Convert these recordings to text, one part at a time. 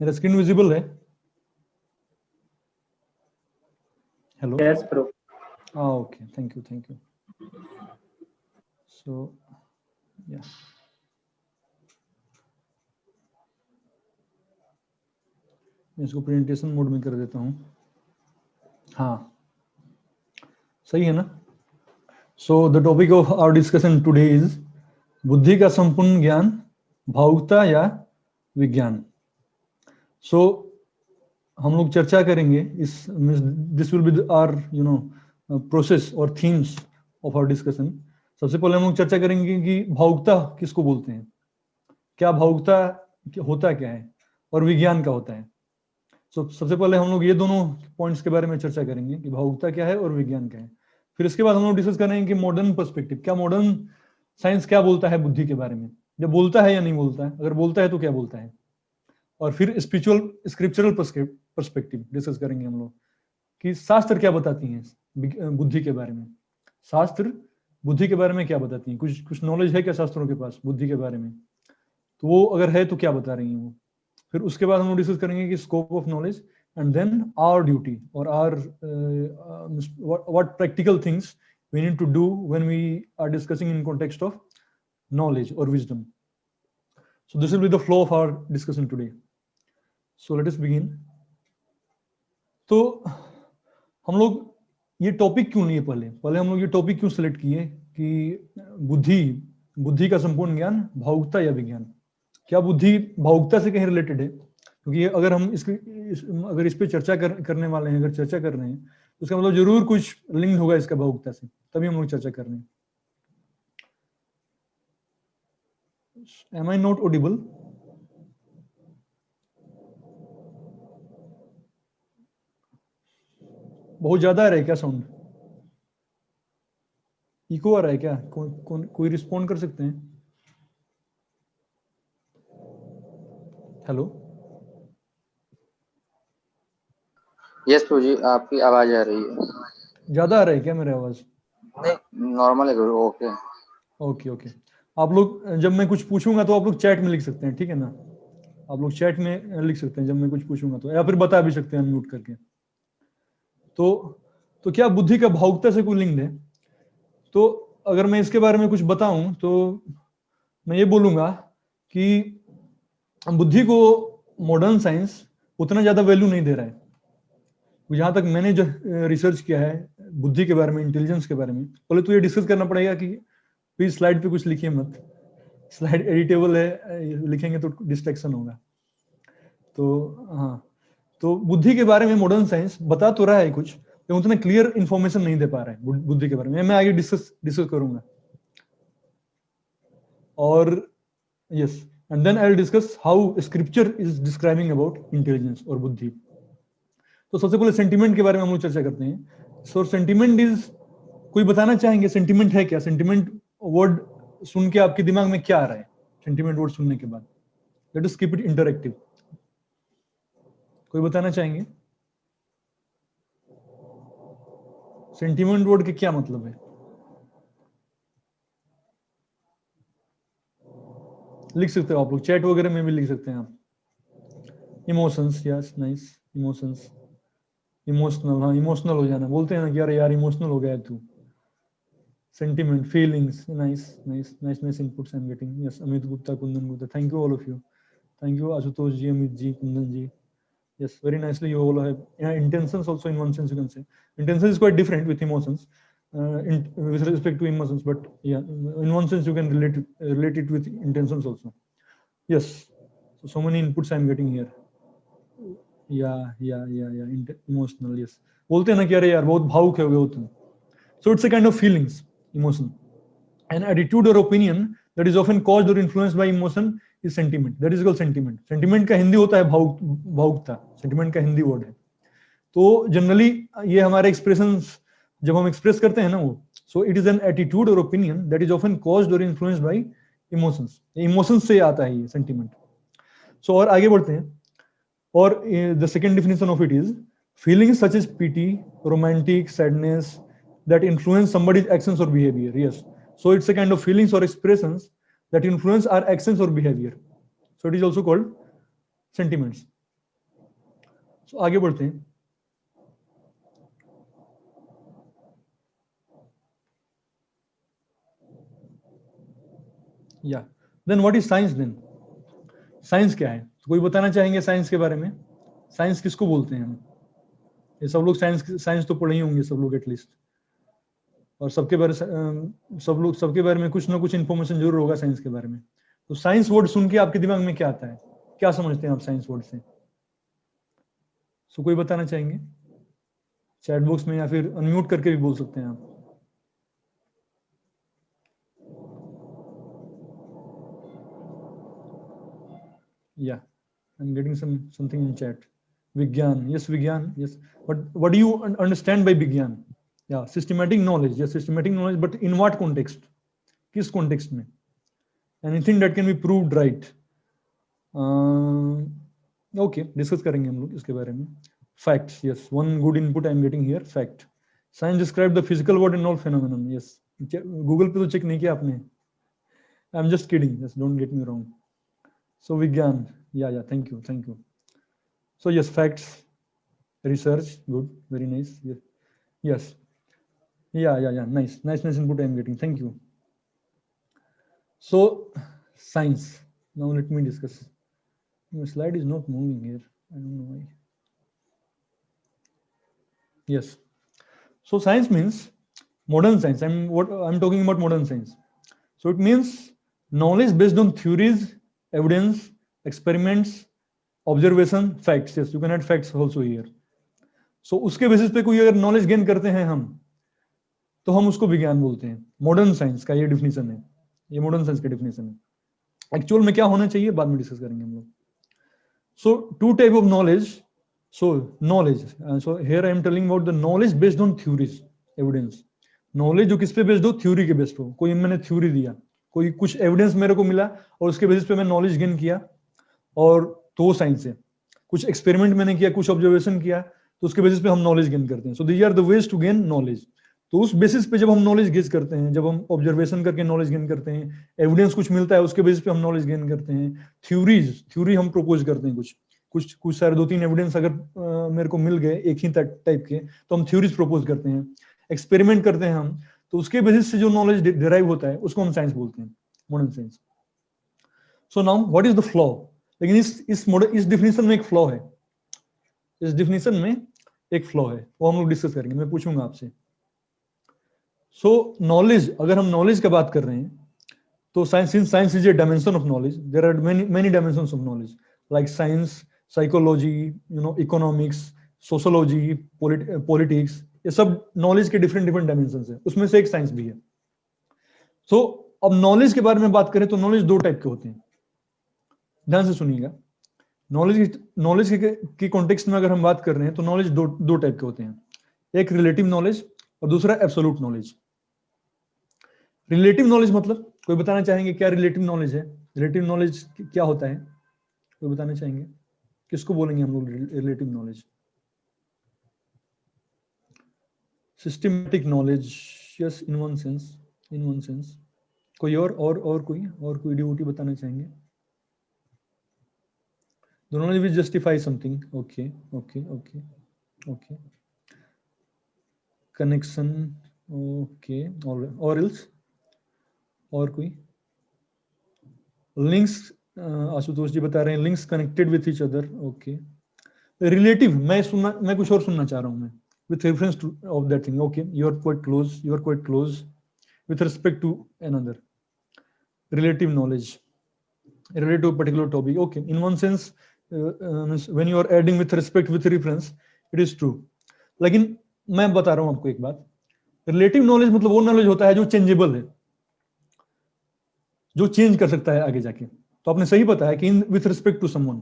मेरा screen visible है? Hello? Yes bro. Okay, thank you. So या मैं इसको प्रेजेंटेशन मोड में कर देता हूँ। हाँ, सही है ना? So the topic of our discussion today is बुद्धि का संपूर्ण ज्ञान, भावुकता या विज्ञान। सो हम लोग चर्चा करेंगे इस this will be our process और थीम्स ऑफ आवर डिस्कशन। सबसे पहले हम लोग चर्चा करेंगे कि भावुकता किसको बोलते हैं, क्या भावुकता होता क्या है, और विज्ञान क्या होता है। सबसे पहले हम लोग ये दोनों पॉइंट्स के बारे में चर्चा करेंगे कि भावुकता क्या है और विज्ञान क्या है। फिर इसके बाद हम लोग डिस्कस करेंगे कि मॉडर्न पर्सपेक्टिव, क्या मॉडर्न साइंस क्या बोलता है बुद्धि के बारे में, जब बोलता है या नहीं बोलता है, अगर बोलता है तो क्या बोलता है। और फिर स्पिरिचुअल स्क्रिप्चरल पर्सपेक्टिव डिस्कस करेंगे हम लोग कि शास्त्र क्या बताती हैं बुद्धि के बारे में। शास्त्र बुद्धि के बारे में क्या बताती हैं, कुछ नॉलेज है क्या शास्त्रों के पास बुद्धि के बारे में, तो वो अगर है तो क्या बता रही हैं वो। फिर उसके बाद हम लोग डिस्कस करेंगे कि scope of knowledge and then our duty और our what practical things we need to do when we are discussing in context of knowledge or wisdom. So this will be the flow of our discussion today. So let us begin. तो हम लोग ये topic क्यों लिए, पहले हम लोग ये टॉपिक क्यों सिलेक्ट किए कि बुद्धि का संपूर्ण ज्ञान, भावुकता या विज्ञान। क्या बुद्धि भावुकता से कहीं रिलेटेड है? क्योंकि अगर हम अगर इस पे चर्चा करने वाले हैं, अगर चर्चा कर रहे हैं तो उसका मतलब जरूर कुछ लिंक होगा इसका भावुकता से, तभी हम लोग चर्चा कर रहे हैं। Am I not audible? बहुत ज्यादा आ रहा है क्या साउंड? इको आ रहा है क्या? कोई रिस्पॉन्ड कर सकते हैं? हेलो? यस प्रभु जी, आपकी आवाज आ रही है। ज्यादा आ रहा है क्या मेरी आवाज? नहीं, नॉर्मल है प्रभु। Okay okay. आप लोग जब मैं कुछ पूछूंगा तो आप लोग चैट में लिख सकते हैं, ठीक है ना? आप लोग चैट में लिख सकते हैं जब मैं कुछ पूछूंगा तो, या फिर बता भी सकते हैं अनम्यूट करके। तो क्या बुद्धि का भावुकता से कोई लिंक है? तो अगर मैं इसके बारे में कुछ बताऊं तो मैं ये बोलूंगा कि बुद्धि को मॉडर्न साइंस उतना ज्यादा वैल्यू नहीं दे रहा है। जहां तक मैंने जो रिसर्च किया है बुद्धि के बारे में, इंटेलिजेंस के बारे में, पहले तो ये डिस्कस करना पड़ेगा कि प्लीज स्लाइड पे कुछ लिखिए मत, स्लाइड एडिटेबल है, लिखेंगे तो डिस्ट्रैक्शन होगा। तो हाँ, तो बुद्धि के बारे में मॉडर्न साइंस बता तो रहा है कुछ, लेकिन उतना क्लियर इंफॉर्मेशन नहीं दे पा रहा है बुद्धि के बारे में। मैं आगे डिस्कस करूंगा। और yes, and then I will discuss how scripture is describing about intelligence और बुद्धि। तो सबसे पहले सेंटिमेंट के बारे में हम लोग चर्चा करते हैं। सो सेंटिमेंट इज, कोई बताना चाहेंगे सेंटिमेंट है क्या? सेंटिमेंट वर्ड सुन के आपके दिमाग में क्या आ रहा है सेंटिमेंट वर्ड सुनने के बाद? Let us keep it interactive. कोई बताना चाहेंगे सेंटिमेंट वर्ड के क्या मतलब है? लिख सकते हो आप लोग, चैट वगैरह में भी लिख सकते हैं आप। Emotions, yes, nice, emotions, emotional, हाँ इमोशनल हो जाना, बोलते हैं ना कि यार इमोशनल हो गया है तू। Sentiment, feelings, nice inputs I'm getting. Yes, Amit Gupta, Kundan Gupta, thank you all of you. Thank you Ashutosh ji, Amit ji, Kundan ji. Yes, very nicely you all have, yeah, intentions also in one sense you can say. Intention is quite different with emotions, with respect to emotions, but yeah, in one sense you can relate it with intentions also. Yes, so many inputs I'm getting here. Yeah, emotional, yes. बोलते हैं ना कि अरे यार बहुत भावुक हो गए तुम. So it's a kind of feelings, emotion. An attitude or opinion that is often caused or influenced by emotion is sentiment. That is called sentiment. Sentiment का हिंदी होता है भावुकता. Sentiment का हिंदी वर्ड है. तो जनरली ये हमारे एक्सप्रेशंस जब हम एक्सप्रेस करते हैं ना वो, so it is an attitude or opinion that is often caused or influenced by emotions. Emotions से आता है ये sentiment. So और आगे बढ़ते हैं. और the second definition of it is feelings such as pity, romantic, sadness that influence somebody's actions or behavior. Yes. So it's a kind of feelings or expressions that influence our actions or behavior. So it is also called sentiments. So, आगे बढ़ते हैं. Yeah. Then what is science then? Science क्या है? तो कोई बताना चाहेंगे science के बारे में? साइंस किसको बोलते हैं हम? ये सब लोग साइंस तो पढ़े ही होंगे सब लोग एटलीस्ट, और सबके बारे में कुछ ना कुछ इन्फॉर्मेशन जरूर होगा साइंस के बारे में. तो साइंस वर्ड सुन के आपके दिमाग में क्या आता है? क्या समझते हैं आप साइंस वर्ड से? सो कोई बताना चाहेंगे? चैट बॉक्स में या फिर अनम्यूट करके भी बोल सकते हैं आप. Yeah, I'm getting something in chat. Vigyan, yes, Vigyan, yes. But what do you understand by Vigyan? Yeah, systematic knowledge. Yes, systematic knowledge, but in what context? किस context में? Anything that can be proved right. Okay, discuss करेंगे हम लोग इसके बारे में. Facts, yes. One good input I'm getting here. Fact. Science describe the physical world and all phenomenon. Yes. Google पे तो check नहीं किया आपने. I'm just kidding. Yes, don't get me wrong. So Vigyan, yeah, thank you. So yes, facts, research, good, very nice. Yes, yeah, nice input I'm getting. Thank you. So science. Now let me discuss. My slide is not moving here. I don't know why. Yes. So science means modern science. I'm talking about modern science. So it means knowledge based on theories, evidence, experiments, observation, facts. Yes, you can add facts also here. So उसके basis पे कोई अगर knowledge gain करते हैं हम, तो हम उसको विज्ञान बोलते हैं. मॉडर्न साइंस का ये डिफिनेशन है. ये मॉडर्न साइंस का डिफिनेशन है. एक्चुअल में क्या होना चाहिए बाद में डिस्कस करेंगे हम लोग. So two type of knowledge. So here I am telling about the knowledge based on theories, evidence. Knowledge जो किस पे बेस्ड हो? थ्योरी के बेस्ड हो. कोई मैंने थ्योरी दिया, कोई कुछ एविडेंस मेरे को मिला और उसके बेसिस पे मैं नॉलेज गेन किया, और तो वो साइंस है. कुछ एक्सपेरिमेंट मैंने किया, कुछ ऑब्जर्वेशन किया, तो उसके बेसिस पे हम नॉलेज गेन करते हैं. So these are the ways to gain knowledge. तो उस बेसिस पे जब हम नॉलेज गेन करते हैं, जब हम ऑब्जर्वेशन करके नॉलेज गेन करते हैं, एविडेंस कुछ मिलता है, उसके बेसिस पे हम नॉलेज गेन करते हैं. थ्योरी हम प्रपोज करते हैं, कुछ सारे 2-3 एविडेंस अगर मेरे को मिल गए एक ही टाइप के, तो हम थ्योरीज प्रपोज करते हैं. एक्सपेरिमेंट करते हैं हम, तो उसके बेसिस से जो नॉलेज डिराइव होता है उसको हम साइंस बोलते हैं, modern science. So now what is the flaw? लेकिन इस डिफिनेशन में एक फ्लॉ है. इस डिफिनेशन में एक फ्लॉ है, वो हम लोग डिस्कस करेंगे. मैं पूछूंगा आपसे. सो नॉलेज, अगर हम नॉलेज की बात कर रहे हैं, तो science is a dimension of knowledge. There are many dimensions of knowledge, like science, psychology, economics, sociology, politics. ये सब नॉलेज के डिफरेंट डायमेंशन है. उसमें से एक साइंस भी है. सो अब नॉलेज के बारे में बात करें तो नॉलेज 2 टाइप के होते हैं. ध्यान से सुनिएगा. नॉलेज की कॉन्टेक्स्ट में अगर हम बात कर रहे हैं तो नॉलेज दो टाइप के होते हैं. एक रिलेटिव नॉलेज और दूसरा एब्सोल्यूट नॉलेज. रिलेटिव नॉलेज मतलब, कोई बताना चाहेंगे क्या रिलेटिव नॉलेज है? रिलेटिव नॉलेज क्या होता है? कोई बताना चाहेंगे? किसको बोलेंगे हम लोग relative knowledge? Systematic knowledge. Yes, in one sense. कोई और कोई डिवोटी बताना चाहेंगे? The knowledge will justify something. Okay. Connection. Okay. Or else? और कोई? Links. आशुतोष जी बता रहे हैं links connected with each other. Okay. Relative. मैं कुछ और सुनना चाह रहा हूँ मैं. With reference to of that thing. Okay. You are quite close. With respect to another. Relative knowledge. Related to a particular topic. Okay. In one sense, when you are adding with respect with reference, it is true. लेकिन मैं बता रहा हूं आपको एक बात. Relative knowledge मतलब वो नॉलेज होता है जो चेंजेबल है, जो चेंज कर सकता है आगे जाके. तो आपने सही बताया कि in with respect to someone.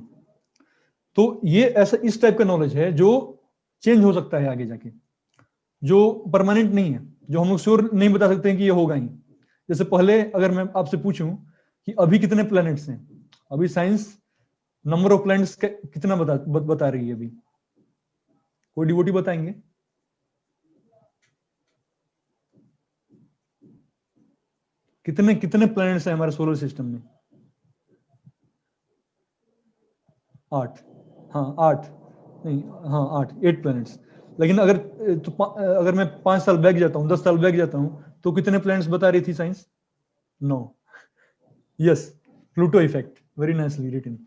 तो ये ऐसा इस टाइप का नॉलेज है जो चेंज हो सकता है आगे जाके, जो परमानेंट नहीं है, जो हम लोग श्योर नहीं बता सकते हैं कि ये होगा ही. जैसे पहले अगर मैं आपसे पूछूं कि अभी कितने प्लैनेट्स हैं, अभी साइंस नंबर ऑफ प्लैनेट्स कितना बता रही है अभी? कोई डिवोटी बताएंगे? कितने प्लैनेट्स हैं हमारे सोलर सिस्टम में? 8. हाँ 8. नहीं, हाँ 8 प्लैनेट्स। लेकिन अगर मैं 5 साल बैक जाता हूँ, 10 साल बैक जाता हूँ, तो कितने प्लैनेट्स बता रही थी science? 9। Yes, Pluto effect, very nicely written.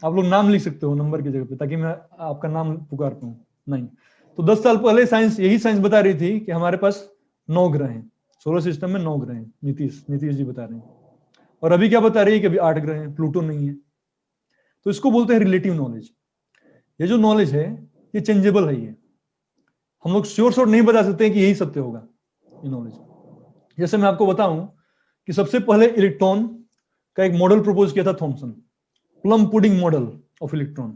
आप लोग नाम लिख सकते हो नंबर की जगह पे, ताकि मैं आपका नाम पुकार पाऊँ। 9। तो 10 साल पहले यही साइंस बता रही थी कि हमारे पास 9 ग्रह हैं, सोलर सिस्टम में 9 ग्रह हैं। नीतीश जी बता रहे हैं। और अभी क्या बता रही है कि अभी 8 ग्रह हैं, प्लूटो नहीं है। तो इसको बोलते हैं रिलेटिव नॉलेज। ये जो नॉलेज है ये चेंजेबल है। ये हम लोग श्योर नहीं बता सकते हैं कि यही सत्य होगा, ये नॉलेज। जैसे मैं आपको बताऊं कि सबसे पहले इलेक्ट्रॉन का एक मॉडल प्रपोज किया था Thomson, plum pudding model of electron.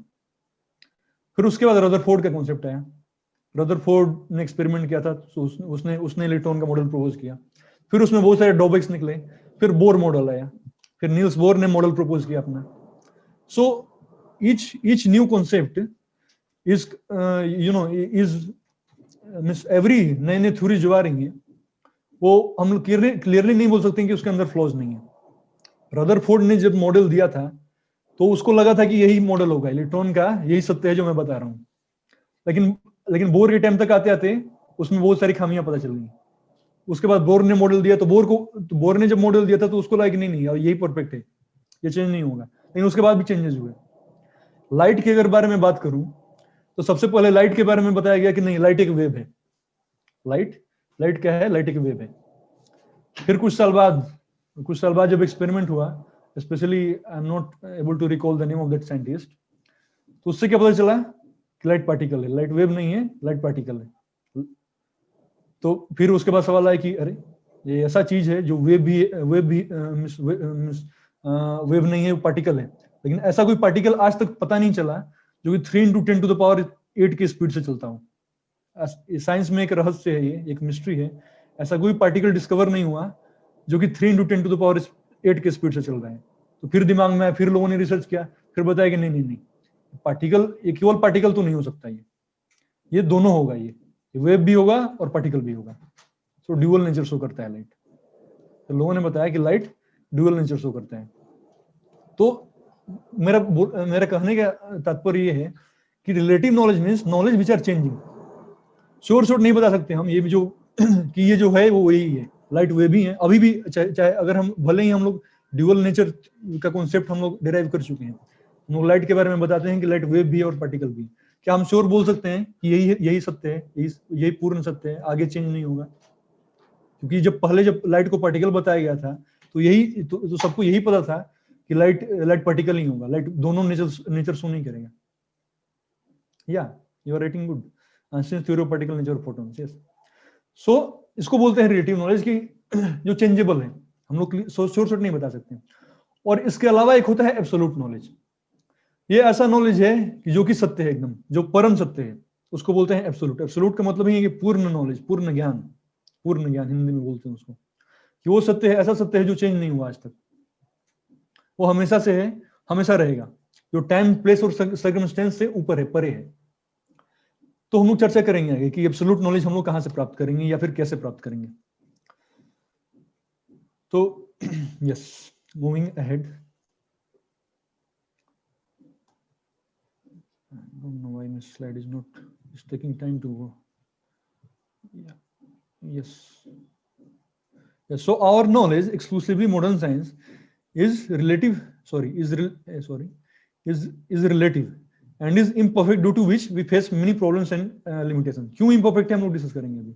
फिर उसके बाद रदरफोर्ड का कॉन्सेप्ट आया। रदरफोर्ड ने एक्सपेरिमेंट किया था, तो उसने इलेक्ट्रॉन का मॉडल प्रपोज किया। फिर उसमें बहुत सारे ड्रॉबैक्स निकले। फिर बोर मॉडल आया। फिर नील्स बोर ने मॉडल प्रपोज किया अपना। सो each new concept is every नए नए थ्योरी जो आ रही है वो हम लोग क्लियरली नहीं बोल सकते कि उसके अंदर फ्लॉज नहीं है। रदरफोर्ड ने जब मॉडल दिया था तो उसको लगा था कि यही मॉडल होगा इलेक्ट्रॉन का, यही सत्य है जो मैं बता रहा हूँ। लेकिन बोर के टाइम तक आते आते उसमें बहुत सारी खामियां पता चल गई। उसके बाद बोर ने मॉडल दिया, तो बोर ने जब मॉडल दिया था तो उसको लगा कि नहीं यही परफेक्ट है, ये चेंज नहीं होगा। लेकिन उसके बाद भी चेंजेस हुए। लाइट के अगर बारे में बात करूं तो सबसे पहले लाइट के बारे में बताया गया कि नहीं, लाइट एक वेव है। लाइट क्या है? लाइट एक वेव है। फिर कुछ साल बाद जब एक्सपेरिमेंट हुआ, specially I am not able to recall the name of that scientist, तो उससे क्या पता चला कि लाइट पार्टिकल है, लाइट वेव नहीं है, लाइट पार्टिकल है। तो फिर उसके बाद सवाल आया कि अरे ये ऐसा चीज है जो वेव नहीं है, पार्टिकल है। लेकिन ऐसा कोई पार्टिकल आज तक पता नहीं चला जो कि 3 × 10⁸ की स्पीड से चलता हो। साइंस में एक रहस्य है, ये एक मिस्ट्री है। ऐसा कोई पार्टिकल डिस्कवर नहीं हुआ जो कि 3 × 10⁸ की स्पीड से चल रहा है। तो फिर दिमाग में, फिर लोगों ने रिसर्च किया, फिर बताया कि नहीं, पार्टिकल, ये केवल पार्टिकल तो नहीं हो सकता, ये दोनों होगा, ये वेव भी होगा और पार्टिकल भी होगा। सो ड्यूअल नेचर शो करता है लाइट। तो लोगों ने बताया कि लाइट ड्यूअल नेचर शो करता है। तो मेरा कहने का तात्पर्य ये है कि relative knowledge means knowledge which are changing. Sure नहीं बता सकते हम ये भी जो कि ये जो है वो वही है, लाइट वे भी है अभी भी। चाहे अगर हम भले ही हम लोग ड्यूअल नेचर का कॉन्सेप्ट हम लोग डिराइव कर चुके हैं, हम लोग लाइट के बारे में बताते हैं कि लाइट वेव भी है और पार्टिकल भी। क्या हम श्योर बोल सकते हैं कि यही सत्य है, यही पूर्ण सत्य है, आगे चेंज नहीं होगा? क्योंकि जब लाइट को पार्टिकल बताया गया था तो सबको यही पता था कि लाइट पार्टिकल नहीं होगा, लाइट दोनों नेचर शो नहीं करेगा। Yeah you are writing good. Einstein's theory of particle nature of photons, yes. So इसको बोलते हैं रिलेटिव नॉलेज की, जो चेंजेबल है, हम लोग श्योर नहीं बता सकते। और इसके अलावा एक होता है एब्सोल्यूट नॉलेज। ये ऐसा नॉलेज है कि जो कि सत्य है, एकदम जो परम सत्य है, उसको बोलते हैं एब्सोल्यूट। एब्सोल्यूट का मतलब ही है कि पूर्ण नॉलेज, पूर्ण ज्ञान हिंदी में बोलते हैं उसको, कि वो सत्य है, ऐसा सत्य है जो चेंज नहीं हुआ आज तक, वो हमेशा से है, हमेशा रहेगा, जो टाइम प्लेस और सर्कमस्टेंस से ऊपर है, परे है। तो हम लोग चर्चा करेंगे आगे कि एब्सोल्यूट नॉलेज हम लोग कहां से प्राप्त करेंगे या फिर कैसे प्राप्त करेंगे। तो yes, moving ahead. I don't know why my slide is not, it's taking time to go. Yeah. Yes. So our knowledge, exclusively modern science, is relative. Is relative and is imperfect, due to which we face many problems and limitations. क्यों imperfect है हम लोग discuss करेंगे अभी।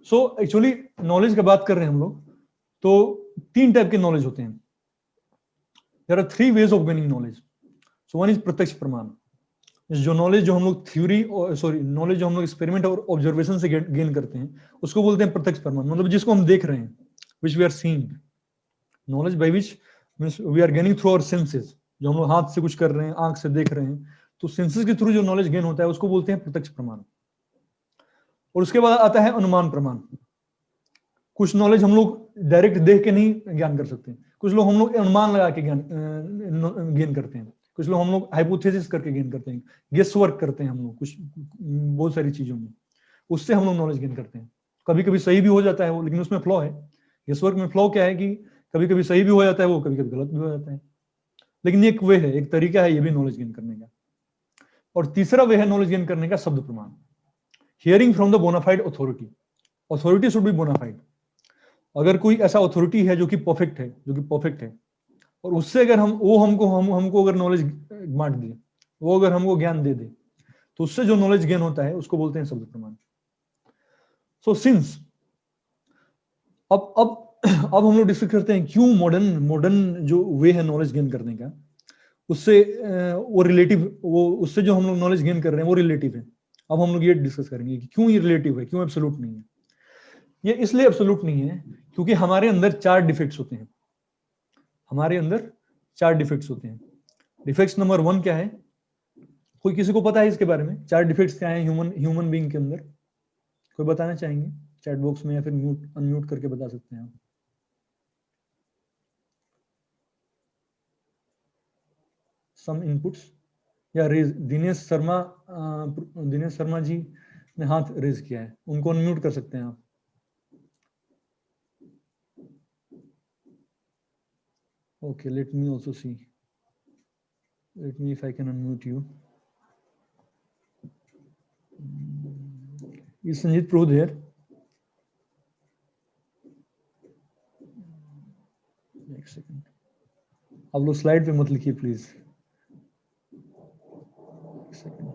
So actually knowledge की बात कर रहे हैं हम लोग, तो 3 टाइप के नॉलेज होते हैं। There are 3 ways of gaining knowledge. So one is प्रत्यक्ष प्रमाण, जो नॉलेज जो हम लोग नॉलेज जो हम लोग एक्सपेरिमेंट और ऑब्जर्वेशन से गेन करते हैं, उसको बोलते हैं प्रत्यक्ष प्रमाण। मतलब जिसको हम देख रहे हैं, which we are seeing, knowledge by which means we are gaining through our senses. जो हम लोग हाथ से कुछ कर रहे हैं, आंख से देख रहे हैं, तो सेंसेस के थ्रू जो नॉलेज गेन होता है उसको बोलते हैं प्रत्यक्ष प्रमाण। और उसके बाद आता है अनुमान प्रमाण। कुछ नॉलेज हम लोग डायरेक्ट देख के नहीं ज्ञान कर सकते, कुछ लोग हम लोग अनुमान लगा के गेन करते हैं, कुछ लोग हम लोग हाइपोथेसिस करके गेन करते हैं, गेस वर्क करते हैं हम लोग कुछ बहुत सारी चीजों में, उससे हम लोग नॉलेज गेन करते हैं। कभी कभी सही भी हो जाता है वो, लेकिन उसमें फ्लॉ है। गेस वर्क में फ्लॉ क्या है कि कभी कभी सही भी हो जाता है वो, कभी कभी गलत भी हो जाता है। लेकिन एक वे है, एक तरीका है ये भी नॉलेज गेन करने का। और तीसरा वे है नॉलेज गेन करने का शब्द प्रमाण, hearing from the bona fide authority. Authority should be bona fide. अगर कोई ऐसा अथॉरिटी है जो कि परफेक्ट है और उससे अगर हमको अगर नॉलेज बांट दे, वो अगर हमको ज्ञान दे दे, तो उससे जो नॉलेज गेन होता है उसको बोलते हैं शब्द प्रमाण। सो सिंस अब हम लोग डिस्कस करते हैं क्यों मॉडर्न जो वे है नॉलेज गेन करने का, उससे वो रिलेटिव, वो उससे जो हम लोग नॉलेज गेन कर रहे हैं वो रिलेटिव है। अब हम लोग ये डिस्कस करेंगे कि क्यों ये रिलेटिव है, क्यों एब्सोल्यूट नहीं है। ये इसलिए एब्सोल्यूट नहीं है क्योंकि हमारे अंदर 4 डिफेक्ट्स होते हैं। हमारे अंदर 4 डिफेक्ट्स होते हैं। डिफेक्ट्स नंबर 1 क्या है? कोई किसी को पता है इसके बारे में? 4 डिफेक्ट्स क्या है ह्यूमन बीइंग के अंदर? कोई बताना चाहेंगे चैट बॉक्स में, या फिर म्यूट अनम्यूट करके बता सकते हैं आप। सम इनपुट्स या रेज, दिनेश शर्मा जी ने हाथ रेज किया है, उनको अनम्यूट कर सकते हैं आप। Okay, let me also see. Let me if I can unmute you. Is Sanjit Pro there? एक सेकंड, आप लोग स्लाइड पे मत लिखिए प्लीज। एक सेकंड,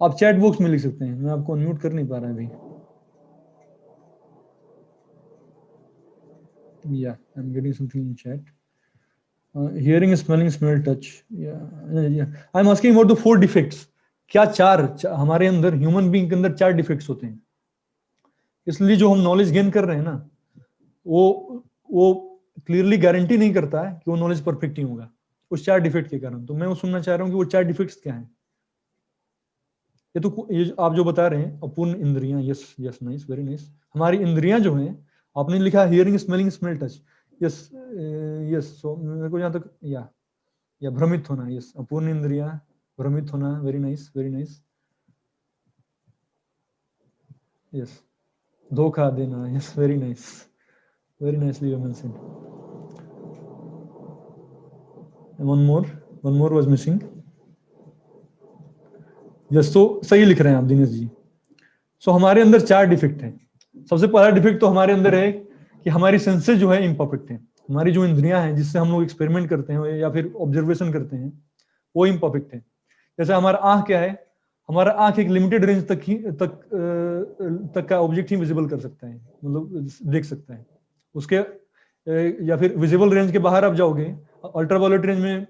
आप चैट बॉक्स में लिख सकते हैं, मैं आपको अनम्यूट कर नहीं पा रहा अभी। Yeah, I'm getting something in chat. Hearing, smelling, smell, touch. Yeah. I'm asking about the 4 defects. क्या हमारे अंदर ह्यूमन बीइंग के अंदर 4 डिफेक्ट्स होते हैं। इसलिए जो हम नॉलेज गेन कर रहे हैं ना, वो क्लियरली गारंटी नहीं करता है कि वो नॉलेज परफेक्ट ही होगा उस 4 डिफेक्ट के कारण। तो मैं वो सुनना चाह रहा हूँ कि वो 4 डिफेक्ट्स क्या हैं। ये आप जो बता रहे हैं अपूर्ण इंद्रियां, yes yes, nice, very nice. हमारी इंद्रियां जो हैं, आपने लिखा hearing, smelling, smell, touch, yes yes. So मेरे को जहां तक या भ्रमित होना, यस, अपूर्ण इंद्रियां, भ्रमित होना, very nice, very nice, yes, धोखा देना, yes, very nice, very nicely you mentioned. One more was missing, yes. तो सही लिख रहे हैं आप दिनेश जी। सो हमारे अंदर 4 डिफेक्ट हैं। सबसे पहला डिफेक्ट तो हमारे अंदर है कि हमारी सेंसेस जो है इम्परफेक्ट है। हमारी जो इंद्रियां हैं जिससे हम लोग एक्सपेरिमेंट करते हैं या फिर ऑब्जर्वेशन करते हैं, वो इम्परफेक्ट है। जैसे हमारा आंख क्या है, हमारा आंख एक लिमिटेड रेंज तक का ऑब्जेक्ट ही विजिबल कर सकता है, मतलब देख सकता है। उसके या फिर विजिबल रेंज के बाहर आप जाओगे, अल्ट्रावायलेट रेंज में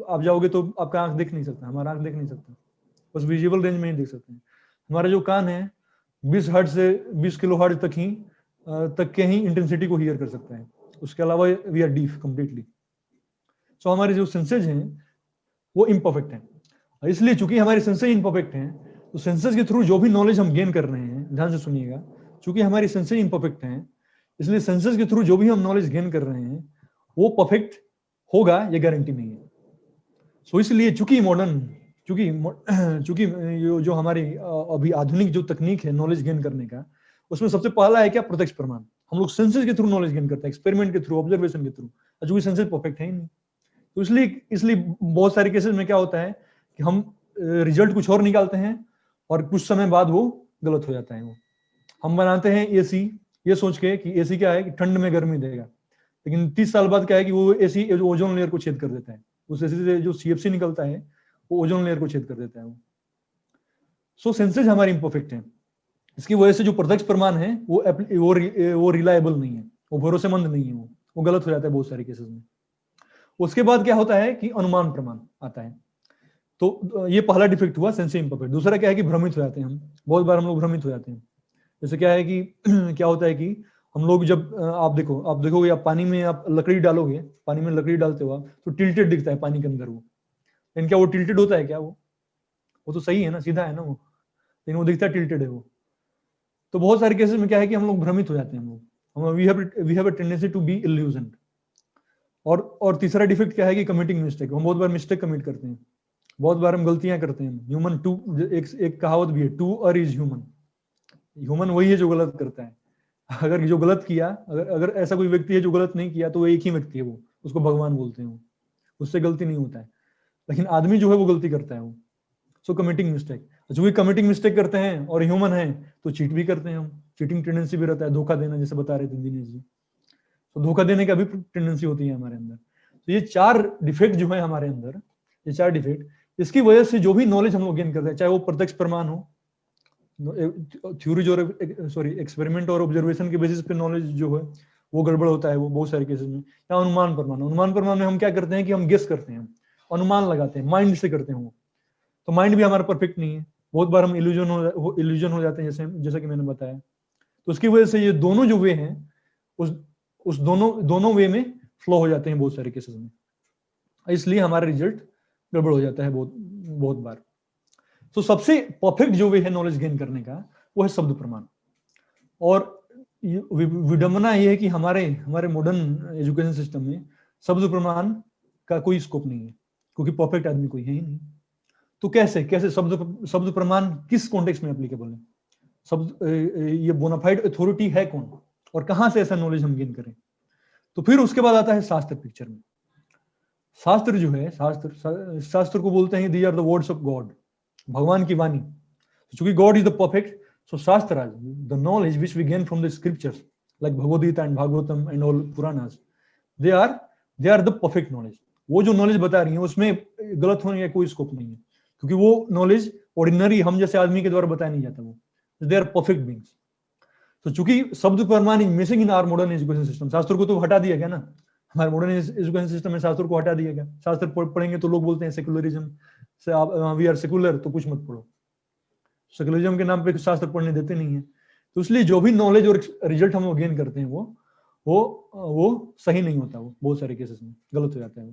आप जाओगे तो आपका आंख देख नहीं सकता, हमारा आंख देख नहीं सकता, बस विजिबल रेंज में ही देख सकते हैं। हमारा जो कान है 20 हर्ट्ज से 20 किलो हर्ट्ज तक के ही इंटेंसिटी को हियर कर सकता है, उसके अलावा वी आर डीफ कंप्लीटली। सो हमारे जो सेंसेज हैं वो इम्परफेक्ट हैं। इसलिए चूंकि हमारे सेंसेज इम्परफेक्ट हैं, तो सेंसेज के थ्रू जो भी नॉलेज हम गेन कर रहे हैं, ध्यान से सुनिएगा, चूंकि हमारी सेंसेज इम्परफेक्ट हैं, इसलिए सेंसेज के थ्रू जो भी हम नॉलेज गेन कर रहे हैं वो परफेक्ट होगा, ये गारंटी नहीं है। सो इसलिए चूंकि जो हमारी अभी आधुनिक जो तकनीक है नॉलेज गेन करने का, उसमें सबसे पहला है क्या? प्रत्यक्ष प्रमाण। हम लोग सेंसेस के थ्रू नॉलेज गेन करते हैं, एक्सपेरिमेंट के थ्रू, ऑब्जर्वेशन के थ्रू, चूंकि सेंसेस परफेक्ट है ही नहीं। तो इसलिए बहुत सारे केसेस में क्या होता है कि हम रिजल्ट कुछ और निकालते हैं और कुछ समय बाद वो गलत हो जाता है। वो हम बनाते हैं एसी ये सोच के कि एसी क्या है कि ठंड में गर्मी देगा, लेकिन 30 साल बाद क्या है कि वो एसी ओजोन लेयर को छेद कर देता है। उस एसी से जो सीएफसी निकलता है वो ओजोन लेयर को छेद कर देता है। सो सेंसेज हमारे इम्परफेक्ट हैं, इसकी वजह से जो प्रत्यक्ष प्रमाण है वो रिलायबल नहीं है, वो भरोसेमंद नहीं है, वो गलत हो जाता है बहुत सारे केसेस में। उसके बाद क्या होता है कि अनुमान प्रमाण आता है। तो ये पहला डिफेक्ट हुआ, सेंस इम्परफेक्ट। दूसरा क्या है कि भ्रमित हो जाते हैं हम, बहुत बार हम लोग भ्रमित हो जाते हैं। जैसे क्या है कि क्या होता है कि हम लोग जब आप देखोगे, आप पानी में आप लकड़ी डालोगे, पानी में लकड़ी डालते हो आप, तो टिल्टेड दिखता है पानी के अंदर वो, लेकिन क्या वो टिल्टेड होता है क्या? वो तो सही है ना, सीधा है ना वो, लेकिन वो दिखता है टिल्टेड है वो। तो बहुत सारे केसेस में क्या है कि हम लोग भ्रमित हो जाते हैं, हम लोग we have a tendency to be illusion. और तीसरा डिफेक्ट क्या है कि कमिटिंग मिस्टेक। हम बहुत बार मिस्टेक कमिट करते हैं, बहुत बार हम गलतियां करते हैं। ह्यूमन टू, एक कहावत भी है, to err is human. Human वही है जो गलत करता है। अगर जो गलत किया, अगर ऐसा कोई व्यक्ति है जो गलत नहीं किया, तो वो एक ही व्यक्ति है, वो उसको भगवान बोलते हैं वो। उससे गलती नहीं होता है, लेकिन आदमी जो है वो गलती करता है वो। सो कमिटिंग मिस्टेक, जो भी कमिटिंग मिस्टेक करते हैं और ह्यूमन है तो चीट भी करते हैं हम, चीटिंग टेंडेंसी भी रहता है, धोखा देना जैसे बता रहे थे दिनेश जी, तो धोखा देने का भी टेंडेंसी होती है हमारे अंदर। तो ये 4 डिफेक्ट जो है हमारे अंदर, ये 4 डिफेक्ट, इसकी वजह से जो भी नॉलेज हम लोग गेन करते हैं, चाहे वो प्रत्यक्ष प्रमाण हो, थ्योरीज और एक्सपेरिमेंट और ऑब्जर्वेशन के बेसिस पे नॉलेज जो है वो गड़बड़ होता है वो बहुत सारे केसेस में, या अनुमान प्रमाण। अनुमान प्रमाण में हम क्या करते हैं कि हम गेस करते हैं, अनुमान लगाते हैं, माइंड से करते हैं वो, तो माइंड भी हमारा परफेक्ट नहीं है, बहुत बार हम इल्यूजन हो जाते हैं, जैसा कि मैंने बताया। तो उसकी वजह से ये दोनों जो वे हैं उस दोनों वे में फ्लो हो जाते हैं बहुत सारे केसेस में, इसलिए हमारा रिजल्ट गड़बड़ हो जाता है बहुत बार। तो सबसे परफेक्ट जो वे है नॉलेज गेन करने का वो है शब्द प्रमाण। और विडंबना ये है कि हमारे मॉडर्न एजुकेशन सिस्टम में शब्द प्रमाण का कोई स्कोप नहीं है, क्योंकि परफेक्ट आदमी कोई है ही नहीं। तो कैसे शब्द प्रमाण किस कॉन्टेक्स्ट में एप्लीकेबल है, ये बोनाफाइड अथॉरिटी है कौन, और कहां से ऐसा नॉलेज हम गेन करें। तो फिर उसके बाद आता है शास्त्र पिक्चर में। शास्त्र जो है, शास्त्र को बोलते हैं they are the words of God, भगवान की वाणी। चूंकि God is the perfect, so shastra the knowledge which we gain from the scriptures like Bhagavad Gita and Bhagavatam and all Puranas, they are the perfect knowledge. वो जो नॉलेज बता रही है उसमें गलत होने का कोई स्कोप नहीं है, क्योंकि वो नॉलेज ऑर्डिनरी हम जैसे आदमी के द्वारा बताया नहीं जाता, वो दे आर परफेक्ट बीइंग्स। तो चूंकि शब्द प्रमाण is missing in our modern education system, शास्त्र को तो हटा दिया गया ना, हमारे मॉडर्न एजुकेशन सिस्टम में शास्त्र को हटा दिया गया। शास्त्र पढ़ेंगे तो लोग बोलते हैं सेकुलरिज्म से, आप वी आर सेकुलर, तो कुछ मत पढ़ो। सेकुलरिज्म के नाम पे शास्त्र पढ़ने देते नहीं है। तो इसलिए जो भी नॉलेज और रिजल्ट हम गेन करते हैं वो सही नहीं होता, वो बहुत सारे केसेस में गलत हो जाता है।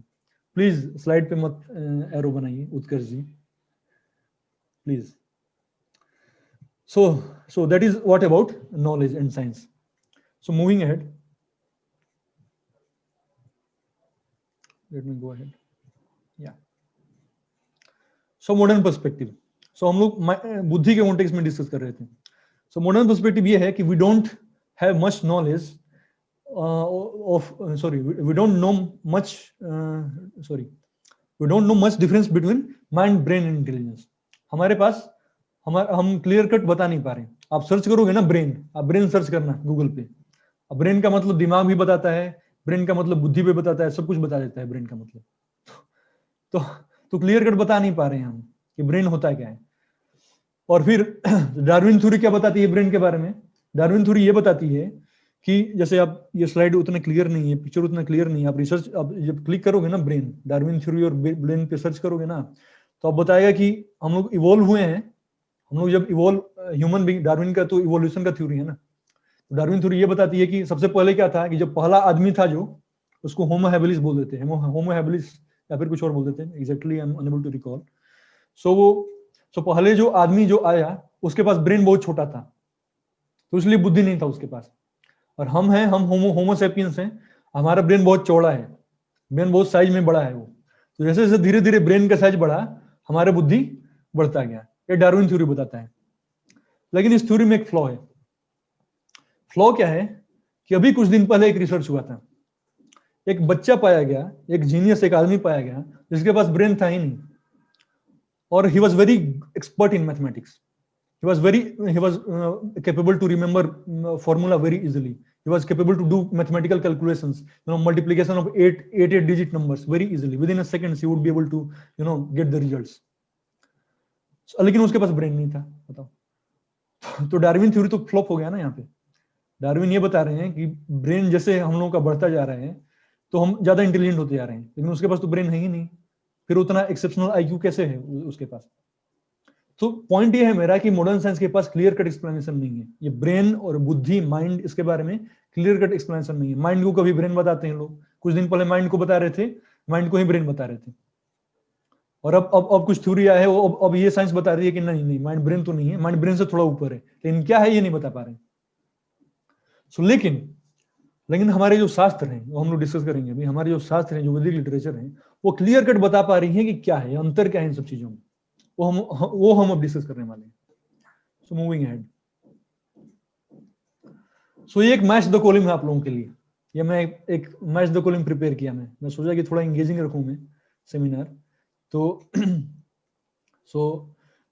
प्लीज स्लाइड पे मत एरो बनाइए उत्कर्ष जी, please. So that is what about knowledge and science. So moving ahead, let me go ahead. Yeah. So modern perspective. So हम लोग बुद्धि के कॉन्टेक्स्ट में डिस्कस कर रहे थे। So modern perspective ये है कि we don't have much knowledge we don't know much difference between mind, brain and intelligence. हमारे पास हम क्लियर कट बता नहीं पा रहे। आप सर्च करोगे ना ब्रेन, आप ब्रेन सर्च करना गूगल पे, अब ब्रेन का मतलब दिमाग भी बताता है, ब्रेन का मतलब बुद्धि भी बताता है, सब कुछ बता देता है ब्रेन का मतलब। तो क्लियर कट बता नहीं पा रहे हैं हम कि ब्रेन होता है क्या है। और फिर डार्विन थ्योरी क्या बताती है ब्रेन के बारे में? डार्विन थ्योरी ये बताती है कि जैसे आप, ये स्लाइड उतना क्लियर नहीं है, पिक्चर उतना क्लियर नहीं है, आप रिसर्च, आप जब क्लिक करोगे ना ब्रेन, डार्विन थ्योरी और ब्रेन पे सर्च करोगे ना, तो आप बताएगा कि हम लोग इवॉल्व हुए हैं। हम लोग जब इवॉल्व, ह्यूमन बीइंग, डार्विन का तो इवोल्यूशन का थ्योरी है ना, तो डार्विन थ्योरी ये बताती है कि सबसे पहले क्या था कि जब पहला आदमी था जो, उसको होमो हैबिलिस बोल देते हैं, होमो हैबिलिस या फिर कुछ और बोल देते हैं, exactly I am unable to recall. So पहले जो आदमी जो आया उसके पास ब्रेन बहुत छोटा था, तो इसलिए बुद्धि नहीं था उसके पास। और हम होमो सेपियंस हैं, हमारा ब्रेन बहुत चौड़ा है, ब्रेन बहुत साइज में बड़ा है वो। तो जैसे जैसे धीरे धीरे ब्रेन का साइज बढ़ा, हमारा बुद्धि बढ़ता गया, ये डार्विन थ्योरी बताता है। लेकिन इस थ्योरी में एक फ्लॉ है। फ्लॉ क्या है कि अभी कुछ दिन पहले एक रिसर्च हुआ था, एक बच्चा पाया गया, एक जीनियस, एक आदमी पाया गया जिसके पास ब्रेन था ही नहीं, और he was very expert in mathematics. he was capable to remember formula very easily. He was capable to do mathematical calculations, multiplication of eight digit numbers very easily. Within a second he would be able to get the results. लेकिन उसके पास brain नहीं था, बताओ। तो Darwin theory तो flop हो गया ना यहाँ पे। डार्विन ये बता रहे हैं कि ब्रेन जैसे हम लोगों का बढ़ता जा रहा है तो हम ज्यादा इंटेलिजेंट होते जा रहे हैं, लेकिन उसके पास तो ब्रेन है ही नहीं, फिर उतना एक्सेप्शनल आईक्यू कैसे है उसके पास। तो पॉइंट ये है मेरा कि मॉडर्न साइंस के पास क्लियर कट एक्सप्लेनेशन नहीं है। ये ब्रेन और बुद्धि, माइंड, इसके बारे में क्लियर कट एक्सप्लेनेशन नहीं है। माइंड को कभी ब्रेन बताते हैं लोग, कुछ दिन पहले माइंड को बता रहे थे, माइंड को ही ब्रेन बता रहे थे। और अब कुछ थ्योरी आया है, अब ये साइंस बता रही है कि नहीं माइंड ब्रेन तो नहीं है, माइंड ब्रेन से थोड़ा ऊपर है, लेकिन क्या है ये नहीं बता पा रहे। सो लेकिन हमारे जो शास्त्र हैं वो हम लोग डिस्कस करेंगे अभी। हमारे जो शास्त्र हैं, जो वैदिक लिटरेचर है, वो क्लियर कट बता पा रही है कि क्या है, अंतर क्या है इन सब चीजों में, वो हम अब डिस्कस करने वाले हैं। So moving ahead. सो ये एक मैच द कॉलम है आप लोगों के लिए। ये मैं एक मैच द कॉलम प्रिपेयर किया। मैं सोचा कि थोड़ा इंगेजिंग रखूं मैं सेमिनार। तो सो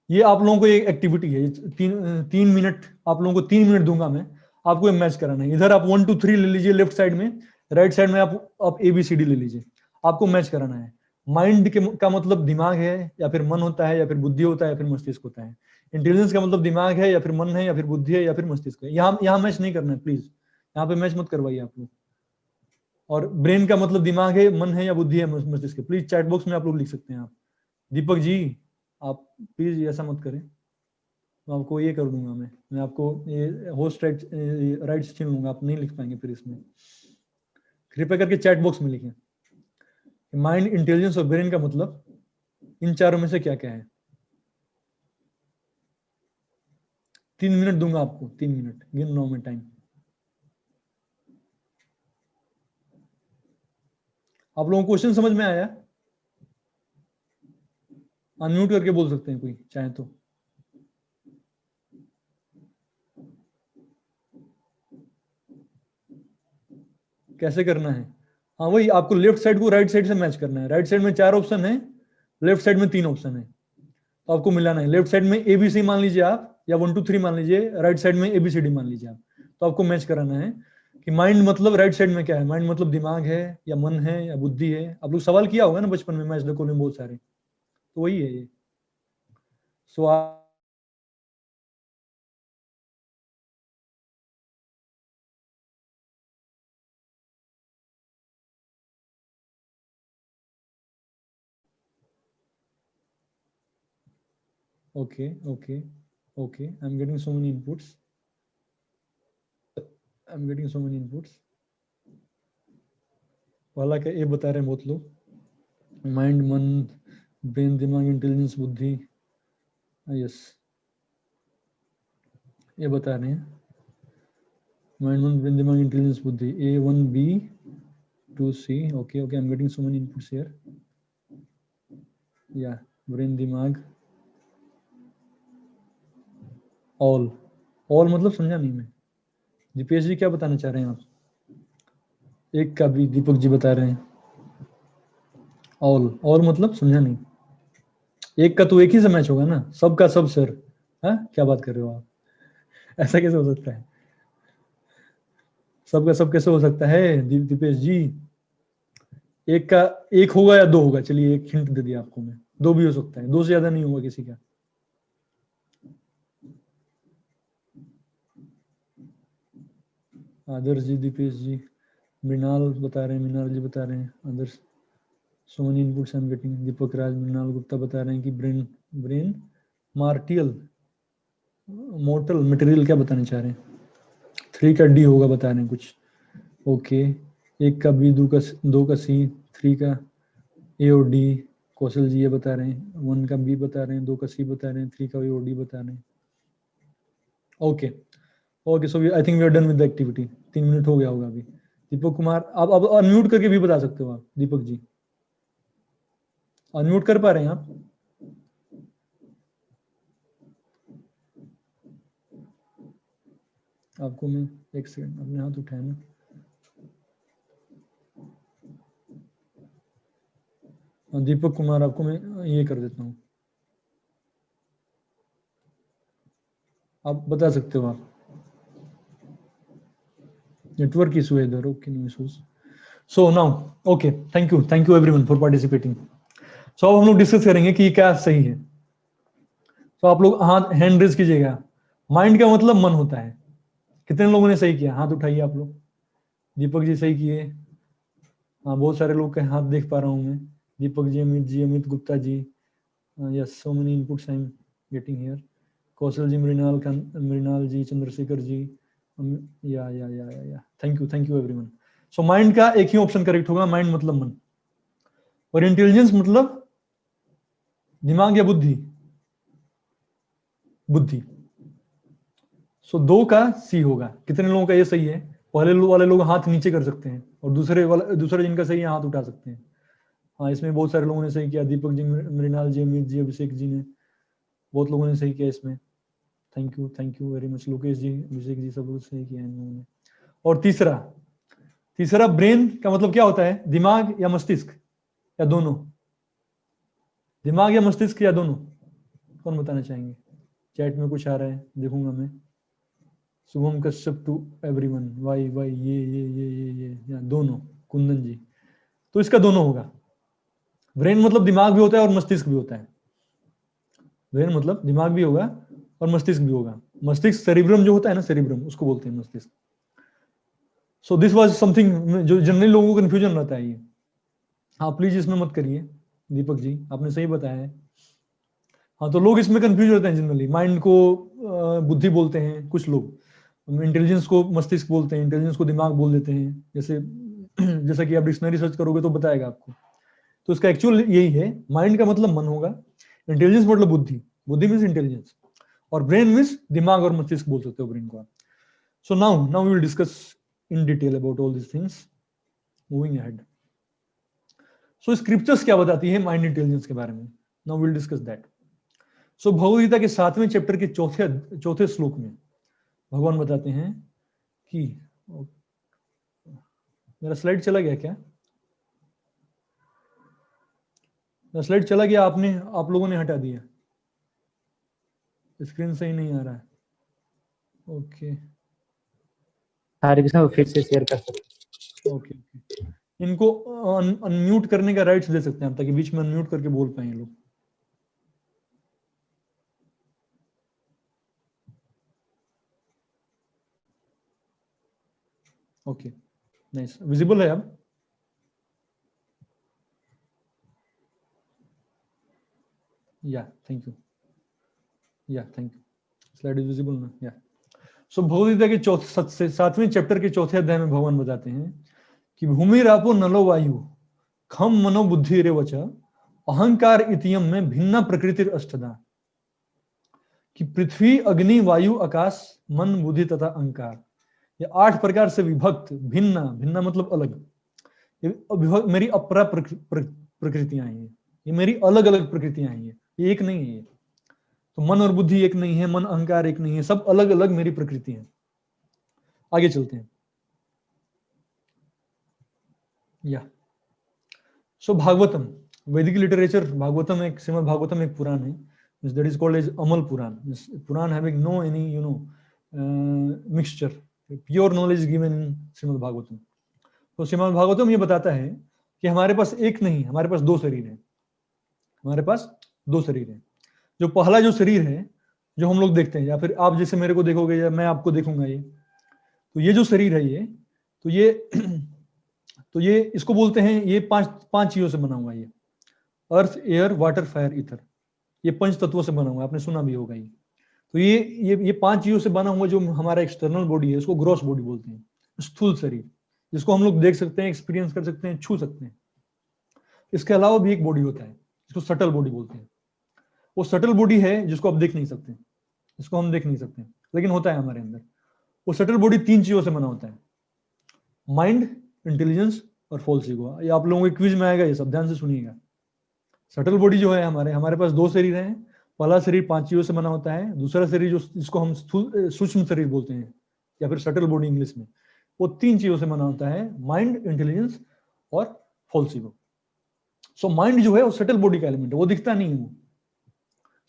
ये आप लोगों को एक एक्टिविटी है, 3 मिनट आप लोगों को 3 मिनट दूंगा मैं, आपको ये मैच कराना है। इधर आप 1 2 3 ले लीजिए लेफ्ट साइड में, राइट साइड में आप ABCD ले लीजिए, आपको मैच कराना है। माइंड का मतलब दिमाग है या फिर मन होता है या फिर बुद्धि होता है या फिर मस्तिष्क होता है। इंटेलिजेंस का मतलब दिमाग है या फिर मन है या फिर बुद्धि है या फिर मस्तिष्क है। यहाँ मैच नहीं करना है प्लीज, यहाँ पे मैच मत करवाइए आप लोग। और ब्रेन का मतलब दिमाग है, मन है या बुद्धि है, मस्तिष्क है। प्लीज चैट बॉक्स में आप लोग लिख सकते हैं। आप दीपक जी, आप प्लीज ऐसा मत करें, मैं आपको ये कर दूंगा। मैं आपको ये होस्ट राइट्स छीन लूंगा, आप नहीं लिख पाएंगे फिर इसमें। कृपया करके चैट बॉक्स में लिखें माइंड, इंटेलिजेंस और ब्रेन का मतलब इन चारों में से क्या क्या है। 3 मिनट दूंगा आपको, 3 मिनट गिन रहा हूं मैं टाइम। आप लोगों को क्वेश्चन समझ में आया? अनम्यूट करके बोल सकते हैं कोई चाहे तो। कैसे करना है? हाँ वही, आपको लेफ्ट साइड को राइट साइड से मैच करना है। राइट साइड में 4 ऑप्शन है, लेफ्ट साइड में 3 ऑप्शन है, तो आपको मिलाना है। लेफ्ट साइड में ABC मान लीजिए आप, या 1 2 3 मान लीजिए, राइट साइड में ABCD मान लीजिए आप। तो आपको मैच कराना है कि माइंड मतलब राइट साइड में क्या है। माइंड मतलब दिमाग है या मन है या बुद्धि है। आप लोग सवाल किया होगा ना बचपन में मैच देखो में बहुत सारे, तो वही है ये। So okay okay okay, I am getting so many inputs, I am getting so many inputs. पहला क्या ये बता रहे हैं बहुत लोग, माइंड, मन, ब्रेन, दिमाग, इंटेलिजेंस, बुद्धि। यस, ये बता रहे हैं माइंड, मन, ब्रेन, दिमाग, इंटेलिजेंस, बुद्धि। A1B2C। Okay okay, I am getting so many inputs here. या ब्रेन, दिमाग, ऑल। ऑल मतलब समझा नहीं मैं। दीपेश जी क्या बताना चाह रहे हैं आप? एक का भी दीपक जी बता रहे हैं ऑल। ऑल मतलब समझा नहीं। एक का तो एक ही से मैच होगा ना, सबका सब सर। हाँ क्या बात कर रहे हो आप? ऐसा कैसे हो सकता है? सबका सब कैसे हो सकता है दीपेश जी? एक का एक होगा या दो होगा? चलिए एक हिंट दे दिया आपको मैं, दो भी हो सकता है, दो से ज्यादा नहीं होगा किसी का। आदर्श जी, दीपेश जी, मृणाल बता रहे हैं, मृणाल जी बता रहे हैं, आदर्श, so many inputs I'm getting। दीपक राज, मृणाल गुप्ता बता रहे हैं कि ब्रेन, ब्रेन मार्टियल, मोर्टल मटेरियल क्या बताना चाह रहे हैं? 3 का D होगा बता रहे हैं कुछ। ओके, एक का B, दो का C, 3 का A और D। कौशल जी ये बता रहे हैं 1 का B बता रहे हैं, 2 का C बता रहे हैं, 3 का A और D बता रहे हैं। Okay okay, so I think we are done with the activity. 3 minute हो गया होगा अभी। दीपक कुमार, आप अब अनम्यूट करके भी बता सकते हो आप। दीपक जी अनम्यूट कर पा रहे हैं आप? आपको मैं एक सेकंड, अपने हाथ उठाया ना। दीपक कुमार आपको मैं ये कर देता हूँ, आप बता सकते हो। आप नेटवर्क इशू है इधर। Okay, no issues. So now okay, thank you everyone for participating. So अब हम लोग डिस्कस करेंगे कि क्या सही है। तो आप लोग हाथ हैंड रेज कीजिएगा। माइंड का मतलब मन होता है। कितने लोगों ने सही किया? हाथ उठाइए आप लोग। दीपक जी सही किए। हाँ बहुत सारे लोग के हाथ देख पा रहा हूँ मैं। Deepak ji, Amit Gupta ji, yes, so many inputs I am getting here. Kaushal ji, Mrinal ji, Chandrashekhar ji, या thank you everyone. So mind का एक ही ऑप्शन करेक्ट होगा, माइंड मतलब मन। और इंटेलिजेंस मतलब दिमाग या बुद्धि, बुद्धि। सो 2 का C होगा। कितने लोगों का ये सही है? पहले वाले लोग हाथ नीचे कर सकते हैं, और दूसरे जिनका सही है हाथ उठा सकते हैं। हाँ इसमें बहुत सारे लोगों ने सही किया। दीपक जी, मृणाल जी, अमित जी, अभिषेक जी ने, बहुत लोगों ने सही किया इसमें। Thank you very much. Lokesh ji, Abhishek ji, सब लोग सही किया इन लोगों ने। और तीसरा तीसरा, ब्रेन का मतलब क्या होता है? दिमाग या मस्तिष्क या दोनों? दिमाग या मस्तिष्क या दोनों? कौन बताना चाहेंगे? चैट में कुछ आ रहा है, देखूंगा मैं। Shubham Kashyap to everyone, why ये या दोनों, कुंदन जी। तो इसका दोनों होगा। ब्रेन मतलब दिमाग भी होता है और मस्तिष्क भी होता है। ब्रेन मतलब दिमाग भी होगा और मस्तिष्क भी होगा। मस्तिष्क सेरिब्रम जो होता है ना, सेरिब्रम, उसको बोलते हैं मस्तिष्क। सो दिस वाज समथिंग जो जनरली लोगों को कंफ्यूजन रहता है ये। हाँ प्लीज इसमें मत करिए दीपक जी, आपने सही बताया है। हाँ तो लोग इसमें कंफ्यूज होते हैं जनरली। माइंड को बुद्धि बोलते हैं कुछ लोग, इंटेलिजेंस को मस्तिष्क बोलते हैं, इंटेलिजेंस को दिमाग बोल देते हैं। जैसे जैसा कि आप डिक्शनरी सर्च करोगे तो बताएगा आपको। तो इसका एक्चुअल यही है, माइंड का मतलब मन होगा, इंटेलिजेंस मतलब बुद्धि, बुद्धि मीन्स इंटेलिजेंस, और ब्रेन मीन्स दिमाग और मस्तिष्क बोल सकते हो ब्रेन को आप। So now we will discuss in detail about all this things moving ahead. So scriptures क्या बताती है माइंड इंटेलिजेंस के बारे में? Now we will discuss that. So Bhagavad Gita के 7वें चैप्टर के चौथे श्लोक में भगवान बताते हैं कि, मेरा स्लाइड चला गया क्या? मेरा स्लाइड चला गया, आप लोगों ने हटा दिया, स्क्रीन सही नहीं आ रहा है। ओके हरे कृष्णा, फिर से शेयर कर सकते। ओके इनको अनम्यूट करने का राइट्स दे सकते हैं आप, ताकि बीच में अनम्यूट करके बोल पाए ये लोग। ओके नाइस, विजिबल है अब? या थैंक यू, या thank you, slide is visible ना? या सो भगवद गीता के 7वें चैप्टर के चौथे अध्याय में भगवान बताते हैं कि भूमि रापो नलो वायु खम मनो बुद्धि रेवच अहंकार इतियम में भिन्ना प्रकृति अष्टधा। कि पृथ्वी अग्नि वायु आकाश मन बुद्धि तथा अहंकार, ये 8 प्रकार से विभक्त, भिन्न, भिन्न मतलब अलग, ये मेरी अपरा प्रकृतियां हैं, ये मेरी अलग अलग प्रकृतियां हैं, ये एक नहीं है। ये तो मन और बुद्धि एक नहीं है, मन अहंकार एक नहीं है, सब अलग अलग मेरी प्रकृति है। आगे चलते हैं। या सो भागवतम, वैदिक लिटरेचर, भागवतम एक, श्रीमद् भागवतम एक पुराण है, that is called as Amal Purana, Purana having no any mixture, pure knowledge given in Shrimad Bhagavatam. तो श्रीमद् भागवतम ये बताता है कि हमारे पास एक नहीं, हमारे पास 2 शरीर है, हमारे पास 2 शरीर है। जो पहला जो शरीर है जो हम लोग देखते हैं, या फिर आप जैसे मेरे को देखोगे या मैं आपको देखूंगा, ये तो ये जो शरीर है ये तो ये इसको बोलते हैं, ये पांच चीजों से बना हुआ है। ये earth air water fire ether, ये 5 तत्वों से बना हुआ है, आपने सुना भी होगा ये। तो ये 5 चीजों से बना हुआ जो हमारा एक्सटर्नल बॉडी है, इसको ग्रॉस बॉडी बोलते हैं, स्थूल शरीर, जिसको हम लोग देख सकते हैं, एक्सपीरियंस कर सकते हैं, छू सकते हैं। इसके अलावा भी एक बॉडी होता है जिसको सटल बॉडी बोलते हैं। वो सटल बॉडी है जिसको आप देख नहीं सकते, इसको हम देख नहीं सकते, लेकिन होता है हमारे अंदर। वो सटल बॉडी 3 चीजों से बना होता है, माइंड, इंटेलिजेंस और फॉल्स ईगो। ये आप लोगों के क्विज में आएगा, ये सब ध्यान से सुनिएगा। सटल बॉडी जो है हमारे पास 2 शरीर हैं। पहला शरीर 5 चीजों से बना होता है, दूसरा शरीर जिसको हम सूक्ष्म शरीर बोलते हैं या फिर सटल बॉडी इंग्लिश में, वो 3 चीजों से बना होता है, माइंड, इंटेलिजेंस और फॉल्स ईगो। सो माइंड जो है वो सटल बॉडी का एलिमेंट है, वो दिखता नहीं है वो।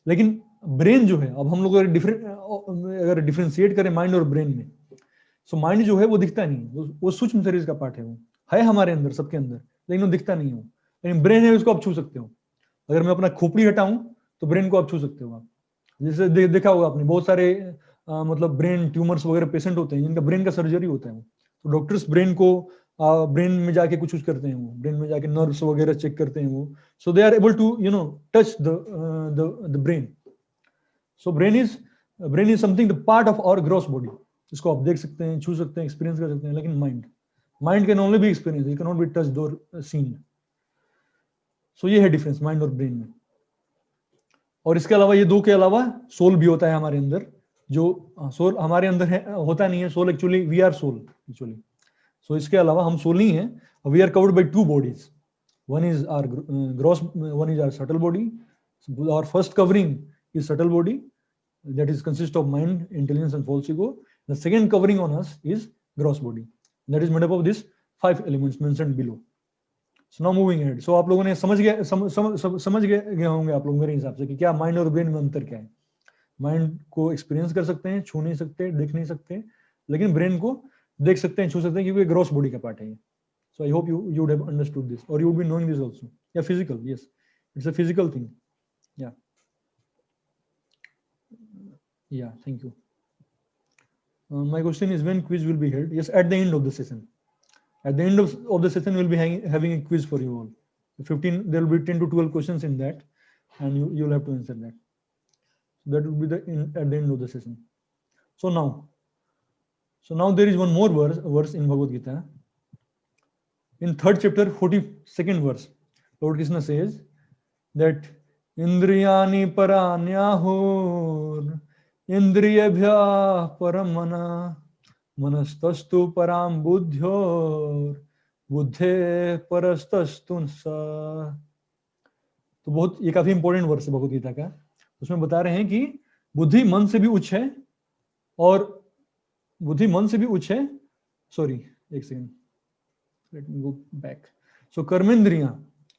लेकिन ब्रेन जो है, अब हम लोग अगर डिफरेंशिएट करें माइंड और ब्रेन में, सो माइंड जो है वो दिखता नहीं, वो सूक्ष्म शरीर का पार्ट है, वो है हमारे अंदर, सबके अंदर, लेकिन वो दिखता नहीं है वो। लेकिन ब्रेन है, उसको आप छू सकते हो। अगर मैं अपना खोपड़ी हटाऊं तो ब्रेन को आप छू सकते हो आप। जैसे देखा होगा आपने, बहुत सारे मतलब ब्रेन ट्यूमर्स वगैरह पेशेंट होते हैं जिनका ब्रेन का सर्जरी होता है, तो डॉक्टर्स ब्रेन को ब्रेन में जाके कुछ करते हैं, वो ब्रेन में जाके नर्व्स वगैरह चेक करते हैं वो, so they are able to touch the brain. So brain is something the part of our gross body, इसको आप देख सकते हैं, छू सकते हैं, एक्सपीरियंस कर सकते हैं। लेकिन mind can only B experience, it can not be touched और सीन। सो ये है डिफरेंस माइंड और ब्रेन में। और इसके अलावा ये 2 के अलावा सोल भी होता है हमारे अंदर, जो सोल हमारे अंदर है, होता नहीं है soul, actually we are soul actually. So इसके अलावा हम सोल नहीं है, we are covered by 2 bodies, one is our gross, one is our subtle body. So our first covering is subtle body, that is consist of mind, intelligence and false ego. The second covering on us is gross body, that is made up of this 5 elements mentioned below. So now moving ahead. So आप लोगों ने समझ गए होंगे आप लोग मेरे हिसाब से कि क्या माइंड और ब्रेन में अंतर क्या है. माइंड को एक्सपीरियंस कर सकते हैं, छू नहीं सकते, देख नहीं सकते, लेकिन ब्रेन को देख सकते हैं, छू सकते हैं, क्योंकि ग्रॉस बॉडी का पार्ट है ये. So I hope you would have understood this, or you would be knowing this also. Yeah, physical. Yes, it's a physical thing. Yeah. Yeah. Thank you. My question is, when quiz will be held? Yes, at the end of the session. At the end of the session, we'll be having a quiz for you all. 15. There will be 10 to 12 questions in that, and you'll have to answer that. So that will be at the end of the session. So now there is one more verse in Bhagavad Gita. In 3rd chapter, 42nd verse, Lord Krishna says that Indriyani paranyahur Indriyabhya paramana manastastu param buddhyor बुद्धे परस्तस्तुंसा. तो बहुत ये काफी important verse है भगवद गीता का. उसमें बता रहे हैं कि बुद्धि मन से भी उच्च है, और बुद्धि मन से भी उच्च है. सॉरी, एक second, let me go back. So कर्मेंद्रियां,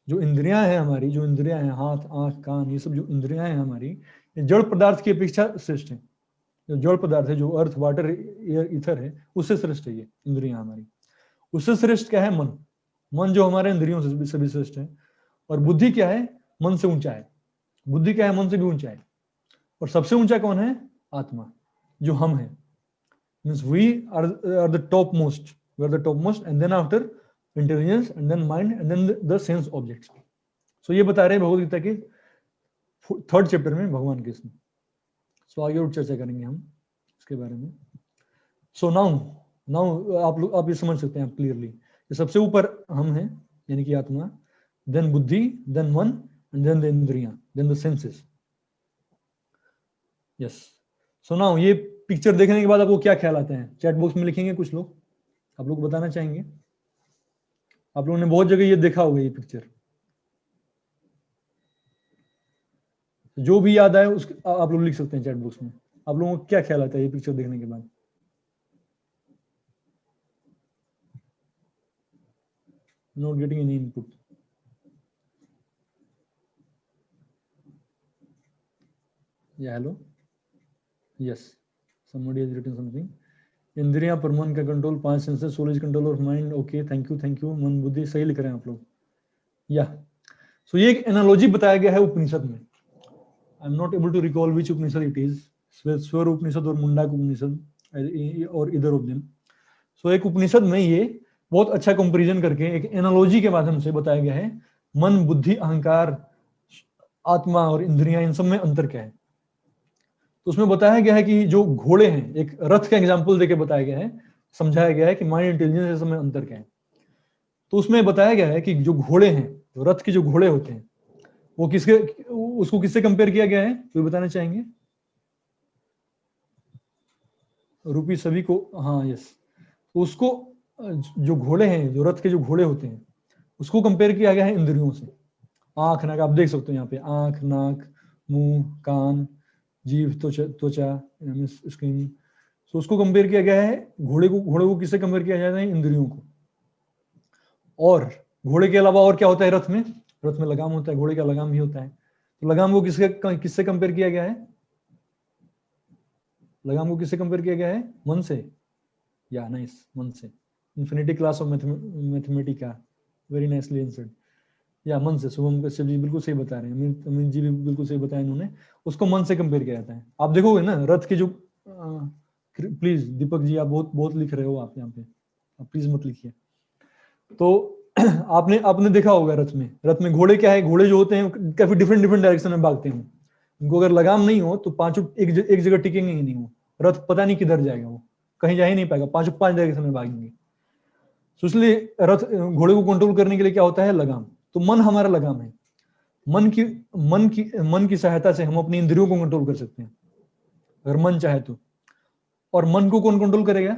जो इंद्रियां हैं हमारी, जो इंद्रियां हैं हाथ, आंख, कान, ये सब जो इंद्रियां हैं हमारी, ये जड़ पदार्थ की अपेक्षा श्रेष्ठ है. जो जड़ पदार्थ है, जो अर्थ, वाटर, एयर, ईथर है, उससे श्रेष्ठ है ये इंद्रियां हमारी. उससे श्रेष्ठ क्या है? मन. मन जो हमारे इंद्रियों से भी श्रेष्ठ है. और बुद्धि क्या है? मन से ऊंचा है. बुद्धि क्या है? मन से भी ऊंचा है. और सबसे ऊंचा कौन है? आत्मा, जो हम है. Means we are the top most. We are the topmost, and then after intelligence, and then mind, and then the sense objects. So ये बता रहे हैं भगवद गीता के 3rd चैप्टर में भगवान कृष्ण. सो आगे और चर्चा करेंगे हम इसके बारे में. सो नाउ आप ये समझ सकते हैं आप क्लियरली कि सबसे ऊपर हम हैं, यानी कि आत्मा, देन बुद्धि, देन मन, एंड देन द इंद्रियां, then the senses. Yes. So now ये पिक्चर देखने के बाद आपको क्या ख्याल आते हैं? चैट बॉक्स में लिखेंगे कुछ लोग, आप लोग बताना चाहेंगे. आप लोगों ने बहुत जगह ये देखा होगा ये पिक्चर. जो भी याद आए उसके आप लोग लिख सकते हैं चैट बॉक्स में. आप लोगों को क्या ख्याल आता है ये पिक्चर देखने के बाद? Not getting any input. या hello. Yes, somebody has written something. इंद्रियां पर मन का control, 5 senses, soul is control of mind. Okay, thank you. मन बुद्धि सही लिख रहे हैं आप लोग. या सो ये एक एनालॉजी बताया गया है उपनिषद में. I am not able to recall which Upanishad it is. स्वर उपनिषद और मुंडक उपनिषद और इधर ऑफ देम. सो एक उपनिषद में ये बहुत अच्छा कंपैरिजन करके एक एनालॉजी के माध्यम से बताया गया है मन, बुद्धि, अहंकार, आत्मा और इंद्रियां, इन सब में अंतर क्या है. तो उसमें बताया गया है कि जो घोड़े हैं, एक रथ का एग्जांपल देके बताया गया है, समझाया गया है कि माइंड, इंटेलिजेंस, इसमें अंतर क्या है. तो उसमें बताया गया है कि जो घोड़े हैं, जो रथ के जो घोड़े होते हैं, वो उसको किससे कंपेयर किया गया है? कोई बताना चाहेंगे? रूपी सभी को. हाँ, यस. तो उसको जो घोड़े हैं, जो रथ के जो घोड़े होते हैं, उसको कंपेयर किया गया है इंद्रियों से. आंख, नाक, आप देख सकते हो यहाँ पे, आंख, नाक, मुंह, कान, जीभ, त्वचा, स्किन. तो उसको कंपेयर किया गया है. घोड़े को किससे कंपेयर किया जाता है? इंद्रियों को. और घोड़े के अलावा और क्या होता है रथ में? रथ में लगाम होता है, घोड़े का लगाम भी होता है. तो लगाम को किससे कंपेयर किया गया है? लगाम को किससे कंपेयर किया गया है? मन से. या नाइस, मन से. Infinity class of Mathematica, very nicely answered. या मन से. शुभम कश्यप जी बिल्कुल सही बता रहे हैं. अमित जी भी बिल्कुल सही बताया इन्होंने. उसको मन से कंपेयर किया जाता है. आप देखोगे ना रथ के जो, प्लीज दीपक जी, आप बहुत लिख रहे हो आप यहाँ पे, आप प्लीज मत लिखिए. तो आपने देखा होगा रथ में घोड़े क्या है? घोड़े जो होते हैं काफी डिफरेंट डायरेक्शन में भागते हैं. उनको अगर लगाम नहीं हो तो पांचों एक जगह टिकेंगे ही नहीं. वो रथ पता नहीं किधर जाएगा, वो कहीं जा ही नहीं पाएगा. 5 डायरेक्शन में भागेंगे. तो इसलिए घोड़े को कंट्रोल करने के लिए क्या होता है? लगाम. तो मन हमारा लगाम है. मन की सहायता से हम अपनी इंद्रियों को कंट्रोल कर सकते हैं, अगर मन चाहे तो. और मन को कौन कंट्रोल करेगा?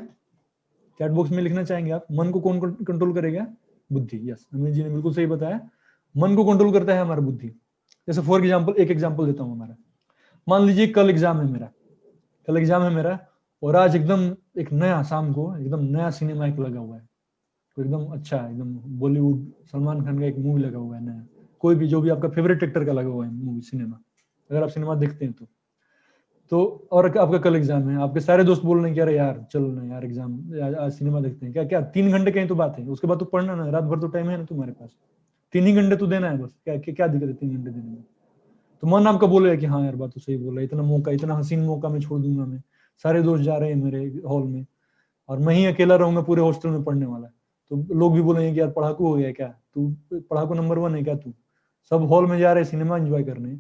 चैट बॉक्स में लिखना चाहेंगे आप. मन को कौन कंट्रोल करेगा? बुद्धि. यस, अमित जी ने बिल्कुल सही बताया. मन को कंट्रोल करता है हमारा बुद्धि. जैसे फॉर एग्जाम्पल, एक एग्जाम्पल देता हूं हमारा. मान लीजिए कल एग्जाम है मेरा, और आज एकदम एक नया, शाम को एकदम नया सिनेमा एक लगा हुआ है. तो एकदम अच्छा है, एकदम बॉलीवुड सलमान खान का एक मूवी लगा हुआ है नया, कोई भी जो भी आपका फेवरेट एक्टर का लगा हुआ है मूवी सिनेमा, अगर आप सिनेमा देखते हैं तो और आपका कल एग्जाम है, आपके सारे दोस्त बोल रहे हैं कि अरे यार चलो ना यार एग्जाम, आज सिनेमा देखते हैं, क्या क्या 3 घंटे कहीं तो बात है, उसके बाद तो पढ़ना ना, रात भर तो टाइम है ना तुम्हारे पास, 3 ही घंटे तो देना है बस, क्या दिक्कत है 3 घंटे देने में। तो मन आपका बोलेगा कि हाँ यार बात तो सही बोल रहा है, इतना मौका, इतना हसीन मौका मैं छोड़ दूंगा, मैं सारे दोस्त जा रहे हैं मेरे हॉल में और मैं ही अकेला रहूंगा पूरे हॉस्टल में पढ़ने वाला, तो लोग भी बोलेंगे कि यार पढ़ाकू हो गया क्या तू, पढ़ाकू नंबर 1 है क्या तू, सब हॉल में जा रहे हैं सिनेमा एंजॉय करने,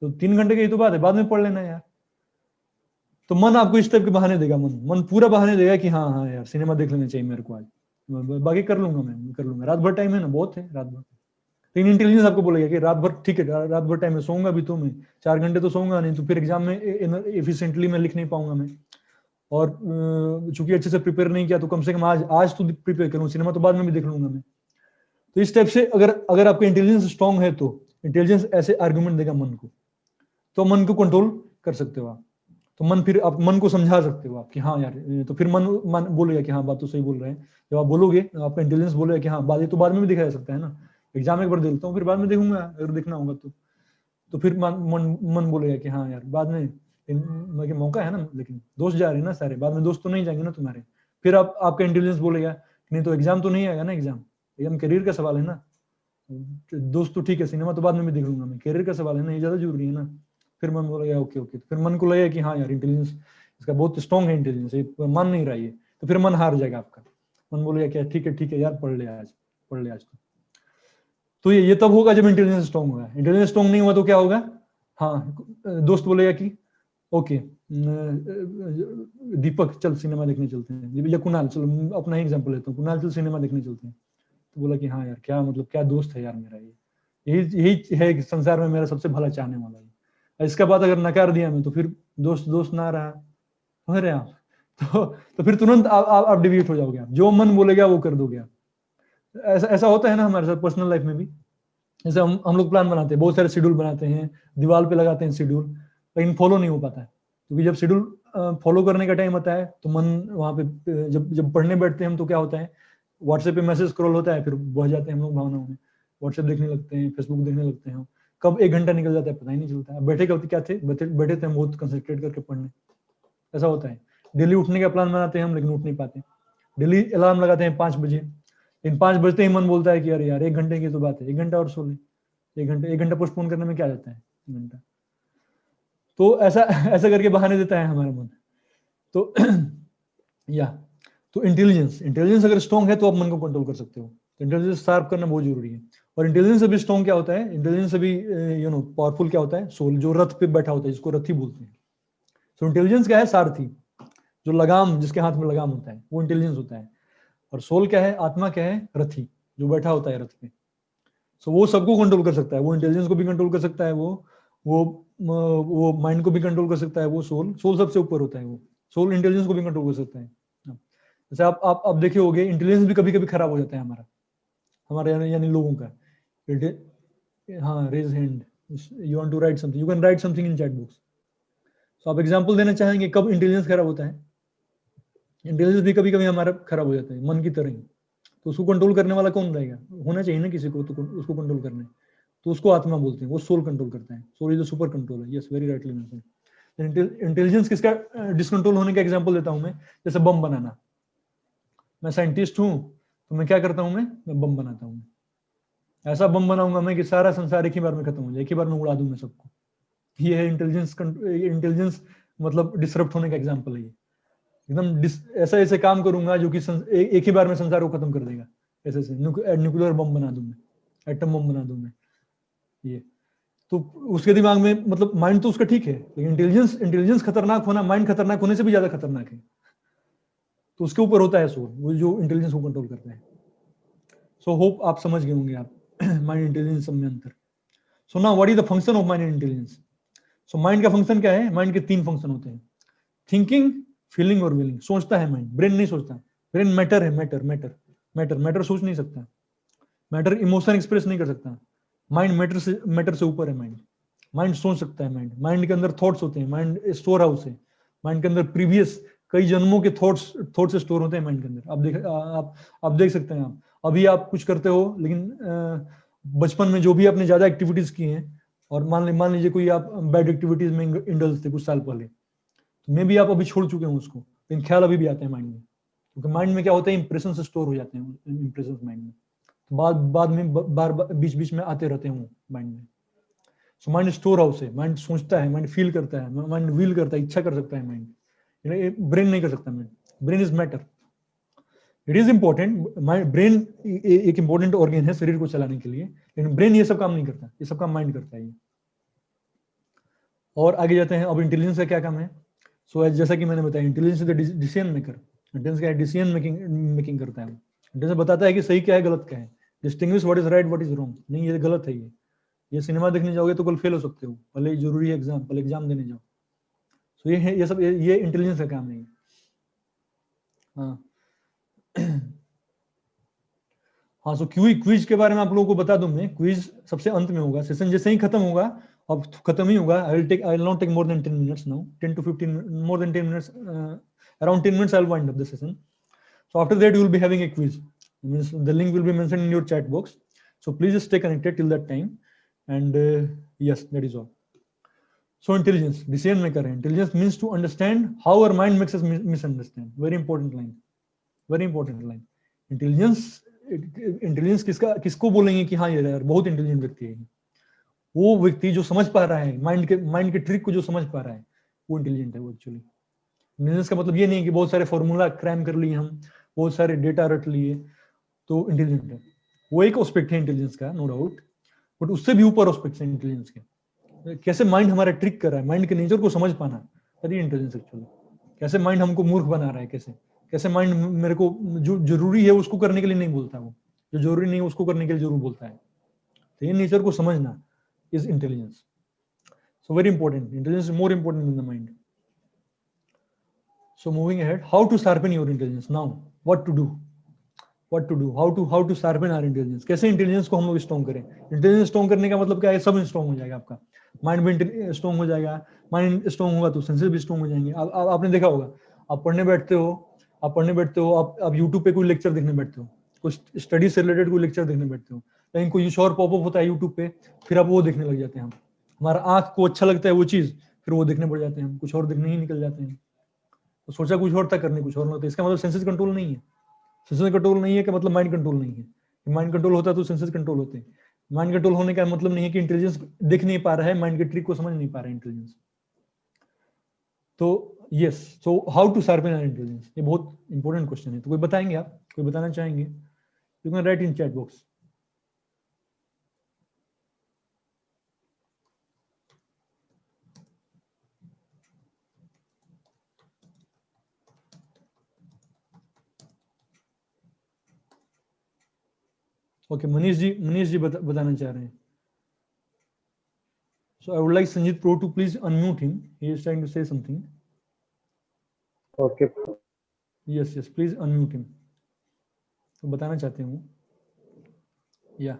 तो 3 घंटे की तो बात है, बाद में पढ़ लेना यार। तो मन आपको इस टाइप के बहाने देगा, मन पूरा बहाने देगा कि हाँ हाँ यार सिनेमा देख लेना चाहिए मेरे को आज, बाकी कर लूंगा, मैं कर लूंगा, रात भर टाइम है ना, बहुत है रात भर। लेकिन इंटेलिजेंस आपको बोलेगा कि रात भर ठीक है, रात भर टाइम में सोऊंगा भी तो मैं 4 घंटे तो सोऊंगा नहीं, तो फिर एग्जाम में एफिशिएंटली मैं लिख नहीं पाऊंगा मैं, और चूंकि अच्छे से प्रिपेयर नहीं किया तो कम से कम आज तो प्रिपेयर करूँ, सिनेमा तो बाद में भी देख लूंगा मैं। तो इस टाइप से अगर अगर आपका इंटेलिजेंस स्ट्रांग है तो इंटेलिजेंस ऐसे आर्गुमेंट देगा मन को, तो मन को कंट्रोल कर सकते हो आप, तो मन फिर आप मन को समझा सकते हो आप कि हाँ यार, तो फिर मन बोलेगा कि हाँ बात तो सही बोल रहे हैं, जब आप बोलोगे आपका इंटेलिजेंस बोलेगा कि हाँ बात, ये तो बाद में भी देखा जा सकता है ना, एग्जाम एक बार दे लेता हूँ फिर बाद में देखूंगा अगर देखना होगा तो फिर मन बोलेगा कि हाँ यार बाद में मौका है ना, लेकिन दोस्त जा रहे हैं ना सारे, बाद में दोस्त तो नहीं जाएंगे ना तुम्हारे, फिर आपका इंटेलिजेंस बोलेगा नहीं तो एग्जाम तो नहीं आएगा ना, एग्जाम करियर का सवाल है ना, दोस्त तो ठीक है सिनेमा तो बाद में भी देख लूंगा मैं, करियर का सवाल है ना, ये ज्यादा जरूरी है ना। फिर मन बोलेगा ओके ओके, तो फिर मन को लगेगा कि हाँ यार इंटेलिजेंस इसका बहुत स्ट्रॉन्ग है, इंटेलिजेंस मान नहीं रहा है, तो फिर मन हार जाएगा आपका, मन बोलेगा क्या ठीक है यार पढ़ ले आज तो ये तब होगा जब इंटेलिजेंस स्ट्रॉन्ग होगा, इंटेलिजेंस स्ट्रॉन्ग नहीं हुआ तो क्या होगा, हाँ दोस्त बोलेगा कि ओके दीपक चल सिनेमा देखने चलते हैं, या कुणाल, चलो अपना ही एग्जांपल लेता हूँ, कुणाल चल सिनेमा देखने चलते हैं, तो बोला कि हाँ यार क्या मतलब क्या दोस्त है यार मेरा, यही है कि संसार में मेरा सबसे भला चाहने वाला है, इसका बात अगर नकार दिया मैं तो फिर दोस्त ना रहा, समझ रहे हैं आप, तो फिर तुरंत आप डिविएट हो जाओगे, आप जो मन बोलेगा वो कर दोगे आप। ऐसा होता है ना हमारे साथ पर्सनल लाइफ में भी, जैसे हम लोग प्लान बनाते हैं, बहुत सारे शेड्यूल बनाते हैं, दीवार पे लगाते हैं शेड्यूल, लेकिन फॉलो नहीं हो पाता है, क्योंकि जब शेड्यूल फॉलो करने का टाइम आता है तो मन वहां पे जब पढ़ने बैठते हैं हम तो क्या होता है, व्हाट्सएप पे मैसेज स्क्रॉल होता है, फिर बह जाते हैं हम लोग भावनाओं में, व्हाट्सएप देखने लगते हैं, फेसबुक देखने लगते हैं, कब 1 घंटा निकल जाता है पता ही नहीं चलता है, बैठे कब क्या थे, बैठे थे हम बहुत कंसंट्रेट करके पढ़ने, ऐसा होता है। डेली उठने का प्लान बनाते हैं हम लेकिन उठ नहीं पाते, डेली अलार्म लगाते हैं 5 बजे, लेकिन 5 बजते ही मन बोलता है कि अरे यार 1 घंटे की तो बात है, 1 घंटा और सो ले, 1 घंटा पोस्टपोन करने में क्या जाता है 1 घंटा, तो ऐसा ऐसा करके बहाने देता है हमारा मन। तो या तो इंटेलिजेंस अगर स्ट्रॉन्ग है तो आप मन को कंट्रोल कर सकते हो, तो इंटेलिजेंस शार्प करना बहुत जरूरी है। और इंटेलिजेंस अभी स्ट्रॉन्ग क्या होता है, इंटेलिजेंस अभी पावरफुल क्या होता है, सोल जो रथ पे बैठा होता है जिसको रथी बोलते हैं। तो इंटेलिजेंस क्या है, सारथी, जो लगाम, जिसके हाथ में लगाम होता है वो इंटेलिजेंस होता है। और सोल क्या है, आत्मा क्या है, रथी जो बैठा होता है रथ पे। सो वो सबको कंट्रोल कर सकता है, वो इंटेलिजेंस को भी कंट्रोल कर सकता है, वो माइंड को भी कंट्रोल कर सकता है, वो सोल सबसे ऊपर होता है, वो सोल इंटेलिजेंस को भी कंट्रोल कर सकता है। जैसे आप देखे होंगे इंटेलिजेंस भी कभी कभी खराब हो जाता है हमारा यानी लोगों का। हाँ raise hand, you want to write something, you can write something in chat box. तो आप एग्जांपल देना चाहेंगे कब इंटेलिजेंस खराब होता है? इंटेलिजेंस भी कभी कभी हमारा खराब हो जाता है मन की तरह ही, तो उसको कंट्रोल करने वाला कौन रहेगा, होना चाहिए ना किसी को, तो उसको कंट्रोल करने, तो उसको आत्मा बोलते हैं, वो सोल कंट्रोल करता है, soul is the super control है। Yes very rightly mention. Intelligence किसका डिसकंट्रोल होने का एग्जांपल देता हूं मैं, जैसे बम बनाना। मैं साइंटिस्ट हूं तो मैं क्या करता हूं, मैं बम बनाता हूं, ऐसा बम बनाऊंगा मैं कि सारा संसार एक ही बार में खत्म हो जाए, एक ही बार में उड़ा दूं मैं सबको। ये है इंटेलिजेंस मतलब डिसरप्ट होने का एग्जांपल है ये, एकदम ऐसा ऐसे काम करूंगा जो कि एक ही बार में संसार को खत्म कर देगा, ऐसे ऐसे न्यूक्लियर बम बना दूं मैं, एटम बम बना दूं मैं। ये तो उसके दिमाग में मतलब माइंड तो उसका ठीक है, लेकिन इंटेलिजेंस खतरनाक होना माइंड खतरनाक होने से भी ज्यादा खतरनाक है, तो उसके ऊपर होता है सोल, वो जो इंटेलिजेंस को कंट्रोल करता है। सो होप आप समझ गए होंगे आप माइंड इंटेलिजेंस में अंतर। So now what is the function of mind intelligence? So mind का फंक्शन क्या है, माइंड के 3 फंक्शन होते हैं, थिंकिंग, फीलिंग और विलिंग। सोचता है माइंड, ब्रेन नहीं सोचता, ब्रेन मैटर है, मैटर सोच नहीं सकता, मैटर इमोशन एक्सप्रेस नहीं कर सकता, माइंड मैटर से ऊपर है। माइंड सोच सकता है, माइंड के अंदर थॉट्स होते हैं, माइंड स्टोर हाउस है, माइंड के अंदर प्रीवियस कई जन्मों के थॉट्स स्टोर होते हैं माइंड के अंदर। आप देख सकते हैं। आप अभी आप कुछ करते हो, लेकिन बचपन में जो भी आपने ज्यादा एक्टिविटीज की हैं, और मान लीजिए कोई आप बैड एक्टिविटीज में इंडल्ज थे कुछ साल पहले, तो मे भी आप अभी छोड़ चुके हैं उसको, लेकिन ख्याल अभी भी आते हैं माइंड में, क्योंकि माइंड में क्या होता है, इंप्रेशन से स्टोर हो जाते हैं इंप्रेशन माइंड में, तो बाद में बार बीच बीच में आते रहते हैं माइंड में। सो माइंड स्टोर हाउस है, माइंड सोचता है, माइंड फील करता है, माइंड विल करता है, इच्छा कर सकता है माइंड, ब्रेन नहीं कर सकता। Mind, brain is matter, it is important. Brain एक इंपॉर्टेंट ऑर्गन है शरीर को चलाने के लिए, लेकिन ब्रेन ये सब काम नहीं करता, ये सब काम माइंड करता है। और आगे जाते हैं। अब इंटेलिजेंस का क्या काम है? सो जैसा कि मैंने बताया, intelligence is the decision maker. Intelligence क्या है? डिसीजन मेकिंग करता है। इंटेलिजेंस बताता है कि सही क्या है, गलत क्या है, distinguish what is right what is wrong. नहीं, ये गलत है, ये सिनेमा देखने जाओगे तो कल फेल हो सकते हो, पहले जरूरी है एग्जाम, पहले एग्जाम देने जाओ। सो ये है, ये सब ये इंटेलिजेंस का काम है। हाँ हाँ। सो क्विज के बारे में आप लोगों को बता दूं मैं। क्विज सबसे अंत में होगा, सेशन जैसे ही खत्म होगा, अब खत्म ही होगा। I will not take more than 10 minutes now, 10 to 15, more than 10 minutes, around 10 minutes I'll wind up the session. So after that you will be having a quiz. Means the link will be mentioned in your chat box. So please stay connected till that time. And yes, that is all. So intelligence, decision maker है. Intelligence means to understand how our mind makes us misunderstand. Very important line. Very important line. Intelligence किसको बोलेंगे कि हाँ ये यार बहुत intelligent व्यक्ति है? वो व्यक्ति जो समझ पा रहा है माइंड के ट्रिक को, जो समझ पा रहा है, वो इंटेलिजेंट है। वो एक्चुअली इंटेलिजेंस का मतलब ये नहीं है कि बहुत सारे फॉर्मूला क्रैम कर लिए हम, बहुत सारे डेटा रट लिए तो इंटेलिजेंट है। वो एक एस्पेक्ट है इंटेलिजेंस का, नो डाउट, बट उससे भी ऊपर एस्पेक्ट्स है इंटेलिजेंस के। कैसे माइंड हमारा ट्रिक कर रहा है, माइंड के नेचर को समझ पाना, दैट इज इंटेलिजेंस एक्चुअली। कैसे माइंड हमको मूर्ख बना रहा है, कैसे माइंड मेरे को जो जरूरी है उसको करने के लिए नहीं बोलता, वो जो जरूरी नहीं है उसको करने के लिए जरूर बोलता है। तो ये नेचर को समझना is intelligence. So very important, intelligence is more important in the mind. So moving ahead, how to sharpen your intelligence now? What to do? How to sharpen our intelligence? कैसे इंटेलिजेंस को हम लोग strong करें? Intelligence strong करने का मतलब क्या है? सब स्ट्रॉन्ग हो जाएगा आपका, माइंड भी स्ट्रॉन्ग हो जाएगा। माइंड स्ट्रॉन्ग होगा तो सेंसेस भी स्ट्रॉन्ग हो जाएंगे। आपने देखा होगा, आप पढ़ने बैठते हो, आप यूट्यूब पे कोई लेक्चर देखने बैठते हो, कुछ स्टडी से रिलेटेड कोई लेक्चर देखने बैठते हो, लेकिन कोई और पॉपअप होता है यूट्यूब पे, फिर आप वो देखने लग जाते हैं। हमारा आंख को अच्छा लगता है वो चीज, फिर वो देखने पड़ जाते हैं, हम कुछ और देखने ही निकल जाते हैं। तो सोचा कुछ और था, करने कुछ और ना होता। इसका मतलब सेंसेस कंट्रोल नहीं है। सेंसेस कंट्रोल नहीं है का मतलब माइंड कंट्रोल नहीं है। माइंड कंट्रोल होता तो सेंसेस कंट्रोल होते हैं। माइंड कंट्रोल होने का मतलब नहीं है कि इंटेलिजेंस देख नहीं पा रहा है, माइंड के ट्रिक को समझ नहीं पा रहा है इंटेलिजेंस। तो yes, so how to sharpen our intelligence, ये बहुत इंपॉर्टेंट क्वेश्चन है। तो कोई बताएंगे, आप कोई बताना चाहेंगे? You can write in chat box. Okay, Manish ji बताना चाह रहे हैं। So I would like Sanjit Pro to please unmute him. He is trying to say something. Okay. Yes, please unmute him. तो बताना चाहते हूँ या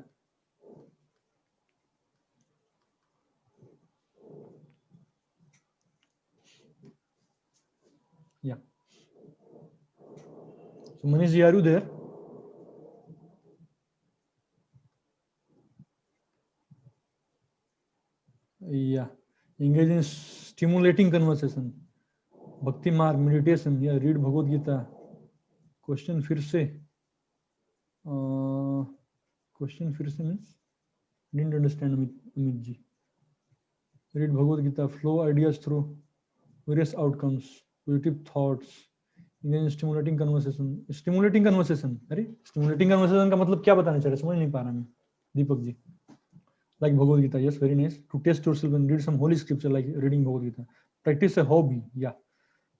So Manish ji, are you there? Yeah. Engage in stimulating conversation. Bhakti mark, meditation, या read Bhagavad Gita. Question फिर से means didn't understand Amit ji. read Bhagavad Gita, flow ideas through various outcomes, positive thoughts, engage in stimulating conversation। stimulating conversation, अरे stimulating conversation का मतलब क्या बताना चाह रहे, समझ नहीं पा रहा मैं। दीपक जी, like Bhagavad Gita, yes, very nice. To test yourself and read some holy scripture like reading Bhagavad Gita. Practice a hobby, yeah.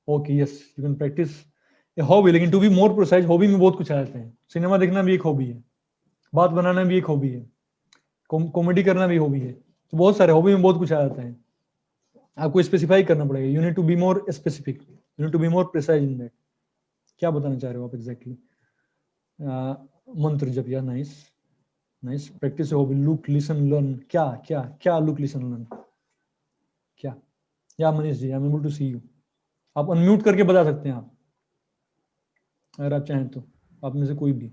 Okay, yes, you can practice a hobby, लेकिन to be more precise, hobby में बहुत कुछ आ जाते हैं। Cinema देखना भी एक hobby है, बात बनाना भी एक हॉबी है, कॉमेडी करना भी हॉबी है। तो बहुत सारे हॉबी में बहुत कुछ आ जाता है। आपको स्पेसिफाई करना पड़ेगा। You need to be more specific, you need to be more precise in that. क्या बताना चाह रहे हो आप एग्जैक्टली? मंत्र जप, या nice nice. Practice hobby, look listen learn. क्या क्या क्या लुक लिसन लर्न क्या? या Manish ji, I am able to see you. आप अनम्यूट करके बता सकते हैं आप, अगर आप चाहें तो, आप में से कोई भी।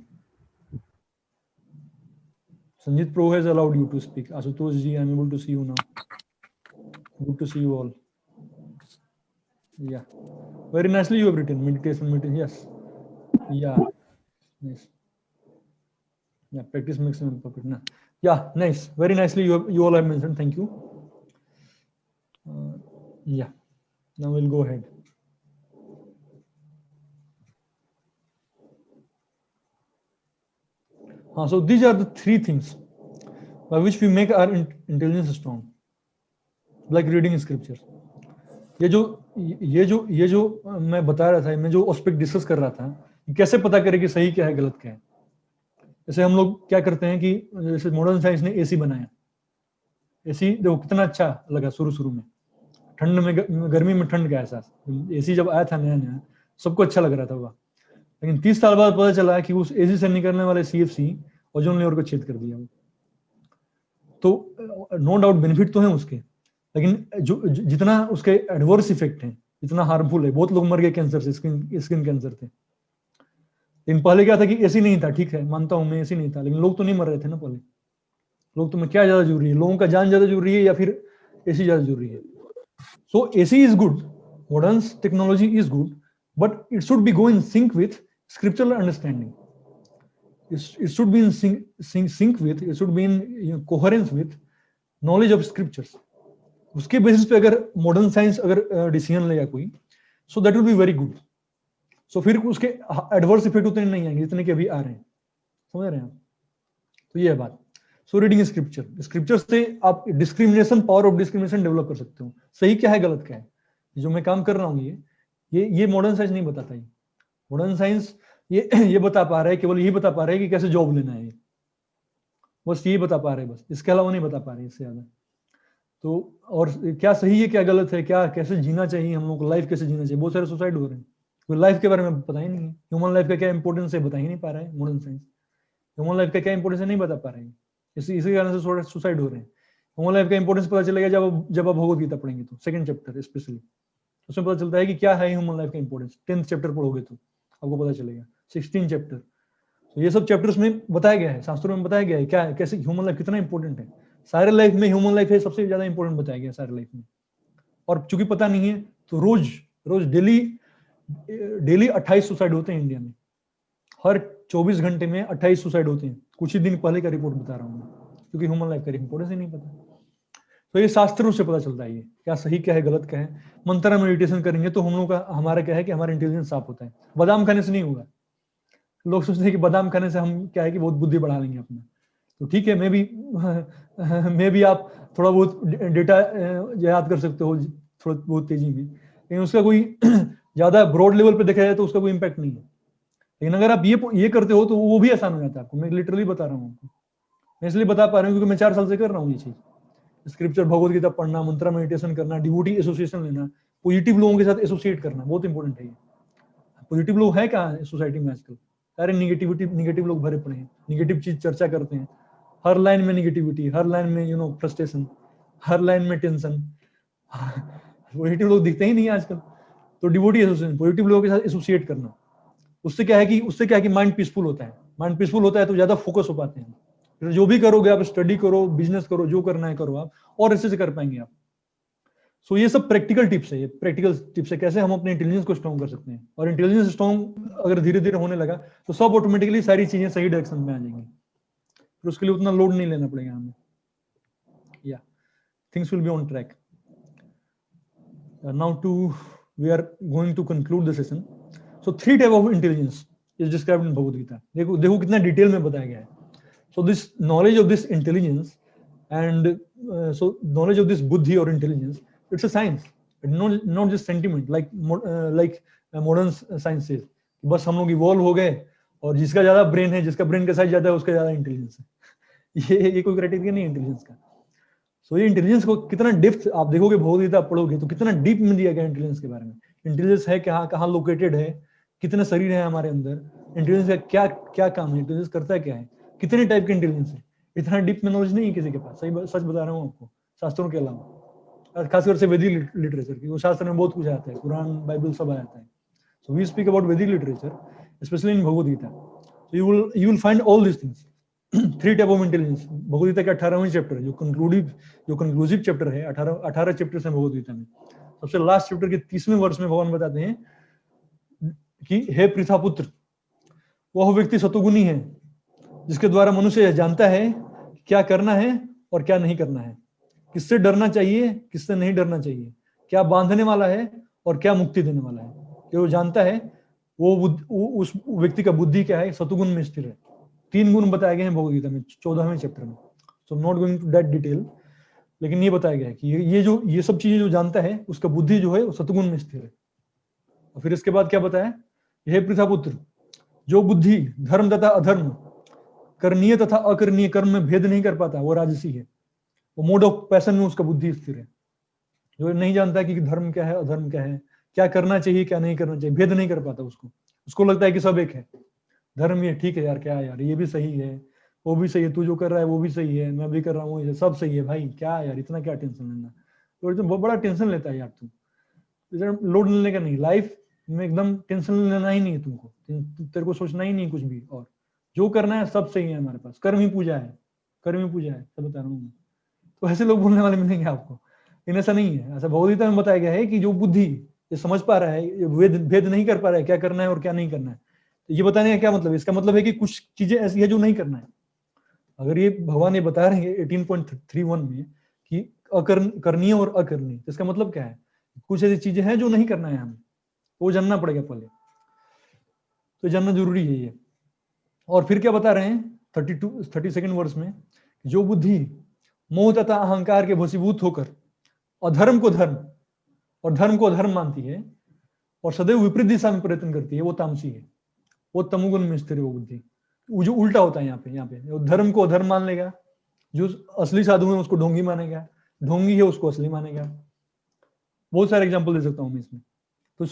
Sanjeet pro has allowed you to speak. Ashutosh ji, I am able to see you now. Good to see you all. Yeah, very nicely you have written meditation. Yes, yeah, nice. Yeah, practice makes man perfect. Nah. Yeah, nice, very nicely you all have mentioned. Thank you. Yeah, now we'll go ahead. So these are the three things by which we make our intelligence strong, like reading scriptures. ये जो मैं बता रहा था, मैं जो aspect discuss कर रहा था, कैसे पता करें कि सही क्या है गलत क्या है। जैसे हम लोग क्या करते हैं कि जैसे मॉडर्न साइंस ने एसी बनाया, एसी देखो कितना अच्छा लगा शुरू में, ठंड में गर्मी में ठंड का एहसास, एसी जब आया था नया नया सबको अच्छा लग रहा था वह, लेकिन 30 साल बाद पता चला कि उस एसी से निकलने वाले सीएफसी ओजोन लेयर को छेद कर दिया। तो नो डाउट बेनिफिट तो है उसके, लेकिन जो जितना उसके एडवर्स इफेक्ट है, जितना हार्मफुल है, बहुत लोग मर गए कैंसर से, स्किन कैंसर से। लेकिन पहले क्या था कि एसी नहीं था, ठीक है मानता हूं मैं एसी नहीं था, लेकिन लोग तो नहीं मर रहे थे ना पहले। लोग तो में क्या ज्यादा जरूरी है, लोगों का जान ज्यादा जरूरी है या फिर एसी ज्यादा जरूरी है? So AC is good, modern technology is good, but it should be go in sync with scriptural understanding. It should be in sync with, it should be in coherence with knowledge of scriptures. उसके basis पे अगर modern science अगर decision लेगा कोई, so that will be very good. So फिर उसके adverse effect उतने नहीं आएंगे जितने के अभी आ रहे हैं, समझ रहे हैं आप? तो ये है बात। सो रीडिंग स्क्रिप्चर से आप discrimination, power of discrimination develop कर सकते हो, सही क्या है गलत क्या है। जो मैं काम कर रहा हूँ ये मॉडर्न साइंस नहीं बताता है। मॉडर्न साइंस ये बता पा रहा है, केवल यही बता पा रहा है कि कैसे जॉब लेना है, बस यही बता पा रहे हैं, बस इसके अलावा नहीं बता पा रहे इससे ज्यादा। तो और क्या सही है क्या गलत है, क्या कैसे जीना चाहिए हम लोग को, लाइफ कैसे जीना चाहिए। बहुत सारे सुसाइड हो रहे हैं, कोई लाइफ के बारे में पता ही नहीं है, ह्यूमन लाइफ का क्या इंपॉर्टेंस है बता ही नहीं पा रहा है मॉडर्न साइंस। ह्यूमन लाइफ का क्या इंपॉर्टेंस है नहीं बता पा रहे हैं, इसी कारण से सुसाइड हो रहे हैं। ह्यूमन लाइफ का इंपॉर्टेंस पता चलेगा जब आप भगवत गीता पढ़ेंगे, तो सेकंड चैप्टर स्पेशली उसमें पता चलता है कि क्या है ह्यूमन लाइफ का इंपॉर्टेंस। 10th चैप्टर पढ़ोगे तो आपको पता चलेगा। 16 चैप्टर, तो ये सब चैप्टर्स में बताया गया है, शास्त्रों में बताया गया है क्या है, कैसे ह्यूमन लाइफ कितना इंपॉर्टेंट है। सारे लाइफ में ह्यूमन लाइफ है सबसे ज्यादा इंपॉर्टेंट बताया गया सारे लाइफ में। और चूंकि पता नहीं है तो रोज रोज डेली 28 सुसाइड होते हैं इंडिया में। हर 24 घंटे में 28 सुसाइड होते हैं। कुछ ही दिन पहले का रिपोर्ट बता रहा हूँ मैं, क्योंकि ह्यूमन लाइफ का इंपॉर्टेंस ही नहीं पता। तो ये शास्त्रों से पता चलता है ये क्या सही क्या है गलत क्या है। मंत्रा मेडिटेशन करेंगे तो हम लोग का हमारा क्या है कि हमारा इंटेलिजेंस साफ होता है। बादाम खाने से नहीं होगा। लोग सोचते हैं कि बादाम खाने से हम क्या है कि बहुत बुद्धि बढ़ा लेंगे अपना। तो ठीक है, मैं भी आप थोड़ा बहुत डेटा याद कर सकते हो थोड़ा बहुत तेजी में, लेकिन उसका कोई ज्यादा ब्रॉड लेवल पे देखा जाए तो उसका कोई इम्पैक्ट नहीं है। लेकिन अगर आप ये करते हो तो वो भी आसान हो जाता है आपको। मैं लिटरली बता रहा हूँ आपको, मैं इसलिए बता पा रहा हूँ क्योंकि मैं 4 साल से कर रहा हूँ ये चीज। स्क्रिप्चर, भगवत गीता पढ़ना, मंत्रा मेडिटेशन करना, डिवोटी एसोसिएशन लेना, पॉजिटिव लोगों के साथ एसोसिएट करना बहुत इंपॉर्टेंट है ये। पॉजिटिव लोग हैं कहाँ सोसाइटी में आजकल? सारे निगेटिव लोग भरे पड़े हैं, निगेटिव चीज चर्चा करते हैं। हर लाइन में निगेटिविटी, हर लाइन में फ्रस्ट्रेशन, हर लाइन में टेंशन। पॉजिटिव लोग दिखते ही नहीं आजकल। तो डिवोटी एसोसिएशन, पॉजिटिव लोगों के साथ एसोसिएट करना, उससे क्या है कि माइंड पीसफुल होता है। माइंड पीसफुल होता है तो ज्यादा फोकस हो पाते हैं। फिर जो भी करोगे आप, स्टडी करो, बिजनेस करो, जो करना है करो आप, और अच्छे से कर पाएंगे आप। सो ये सब प्रैक्टिकल टिप्स है, ये प्रैक्टिकल टिप्स है कैसे हम अपने इंटेलिजेंस को स्ट्रॉन्ग कर सकते हैं। और इंटेलिजेंस स्ट्रॉन्ग अगर धीरे धीरे होने लगा तो सब ऑटोमेटिकली सारी चीजें सही डायरेक्शन में आ जाएंगी। फिर उसके लिए उतना लोड नहीं लेना पड़ेगा हमें। या things will be on track. Now we are going to conclude the session. So 3 type of intelligence is described in Bhagavad Gita. देखो कितना डिटेल में बताया गया है। So this knowledge of this intelligence and so knowledge of this buddhi or intelligence, it's a science, not just sentiment like modern science says बस हम लोग evolve हो गए और जिसका ज्यादा ब्रेन है, जिसका ब्रेन का साइज ज्यादा है उसका ज्यादा इंटेलिजेंस है। ये कोई क्राइटेरिया नहीं है इंटेलिजेंस का। सो ये इंटेलिजेंस को कितना डेप्थ आप देखोगे, भगवद गीता पढ़ोगे तो कितना डीप में दिया गया इंटेलिजेंस के बारे में। इंटेलिजेंस है कहाँ लोकेटेड है, कितने शरीर है हमारे अंदर, इंटेलिजेंस का क्या काम है, इंटेलिजेंस करता है क्या है, कितने टाइप के इंटेलिजेंस है। इतना डीप में नॉलेज नहीं है किसी के पास, सच बता रहा हूँ आपको, शास्त्रों के अलावा। खासकर से वैदिक लिटरेचर की, वो शास्त्र में बहुत कुछ आता है, कुरान बाइबल सब आता है. So we speak about Vedic literature, especially in Bhagavad Gita. So you will find all these things. 3 type of intelligence. Bhagavad Gita के 18वें चैप्टर जो कंक्लूसिव चैप्टर है, 18 चैप्टर है भगवद गीता में. सबसे लास्ट चैप्टर के 30वें वर्ष में भगवान बताते हैं कि हे पृथा पुत्र, वह व्यक्ति सतुगुणी है जिसके द्वारा मनुष्य यह जानता है क्या करना है और क्या नहीं करना है, किससे डरना चाहिए, किससे नहीं डरना चाहिए, क्या बांधने वाला है और क्या मुक्ति देने वाला है. जो जानता है वो उस व्यक्ति का बुद्धि क्या है, सतुगुण में स्थिर है. 3 गुण बताए गए हैं भगवद गीता में 14वें चैप्टर में. So not going to that detail, लेकिन ये बताया गया है कि ये सब चीजें जो जानता है उसका बुद्धि जो है वो सतुगुण में स्थिर है. और फिर इसके बाद क्या बताया, हे पृथापुत्र, जो बुद्धि धर्म तथा अधर्म, करनीय तथा अकरणीय कर्म में भेद नहीं कर पाता वो राजसी है. वो मोड ऑफ पैशन में उसका बुद्धि स्थिर है. जो नहीं जानता कि धर्म क्या है, अधर्म क्या है, क्या करना चाहिए, क्या नहीं करना चाहिए, भेद नहीं कर पाता. उसको लगता है कि सब एक है. धर्म ये ठीक है यार, क्या यार, ये भी सही है, वो भी सही है, तू जो कर रहा है वो भी सही है, मैं भी कर रहा हूँ, सब सही है भाई, क्या यार इतना क्या टेंशन लेना. तो बहुत बड़ा टेंशन लेता है यार तू. लोड लेने का नहीं, लाइफ में एकदम टेंशन लेना ही नहीं है तुमको. तेरे को सोचना ही नहीं कुछ भी, और जो करना है सब सही है हमारे पास. कर्म ही पूजा है, सब बता रहा हूँ. तो ऐसे लोग बोलने वाले मिलेंगे आपको, लेकिन ऐसा नहीं है. ऐसा भगवद गीता में बताया गया है कि जो बुद्धि ये समझ पा रहा है, भेद नहीं कर पा रहा है क्या करना है और क्या नहीं करना है. तो ये बताने का क्या मतलब है, इसका मतलब है कि कुछ चीजें ऐसी है जो नहीं करना है. अगर ये भगवान ये बता रहे हैं 18.31 में कि करनीय और अकरणीय, तो इसका मतलब क्या है, कुछ ऐसी चीजें हैं जो नहीं करना है हमें, वो जानना पड़ेगा पहले. तो जानना जरूरी है ये. और फिर क्या बता रहे हैं 32nd वर्ष में, जो बुद्धि मोह तथा अहंकार के वशीभूत होकर अधर्म को धर्म और धर्म को अधर्म मानती है और सदैव विपरीत दिशा में प्रयत्न करती है, वो तामसी है. वो तमोगुण में स्थिर है वो बुद्धि. वो जो उल्टा होता है यहाँ पे धर्म को अधर्म मान लेगा, जो असली साधु है उसको ढोंगी मानेगा, ढोंगी है उसको असली मानेगा. बहुत सारे एग्जांपल दे सकता हूं मैं इसमें. तो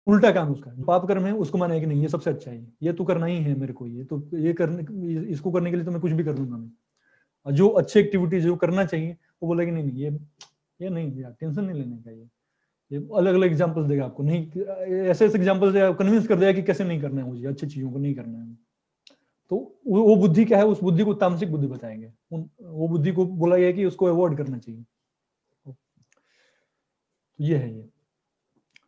उल्टा काम उसका, जो पाप कर्म है उसको मानेगा कि नहीं ये सबसे अच्छा है, ये तो करना ही है मेरे को, ये तो ये करने, इसको करने के लिए तो मैं कुछ भी कर दूंगा मैं. और जो अच्छी एक्टिविटी जो करना चाहिए वो बोलेगा नहीं नहीं ये नहीं यार, टेंशन नहीं लेने का. ये अलग अलग एग्जांपल्स देगा आपको, नहीं ऐसे एग्जांपल्स देगा, कन्विंस कर देगा कि कैसे नहीं करना है मुझे, अच्छी चीजों को नहीं करना है. तो वो बुद्धि क्या है, उस बुद्धि को तामसिक बुद्धि बताएंगे. वो बुद्धि को बोला गया कि उसको अवॉइड करना चाहिए. तो ये है ये.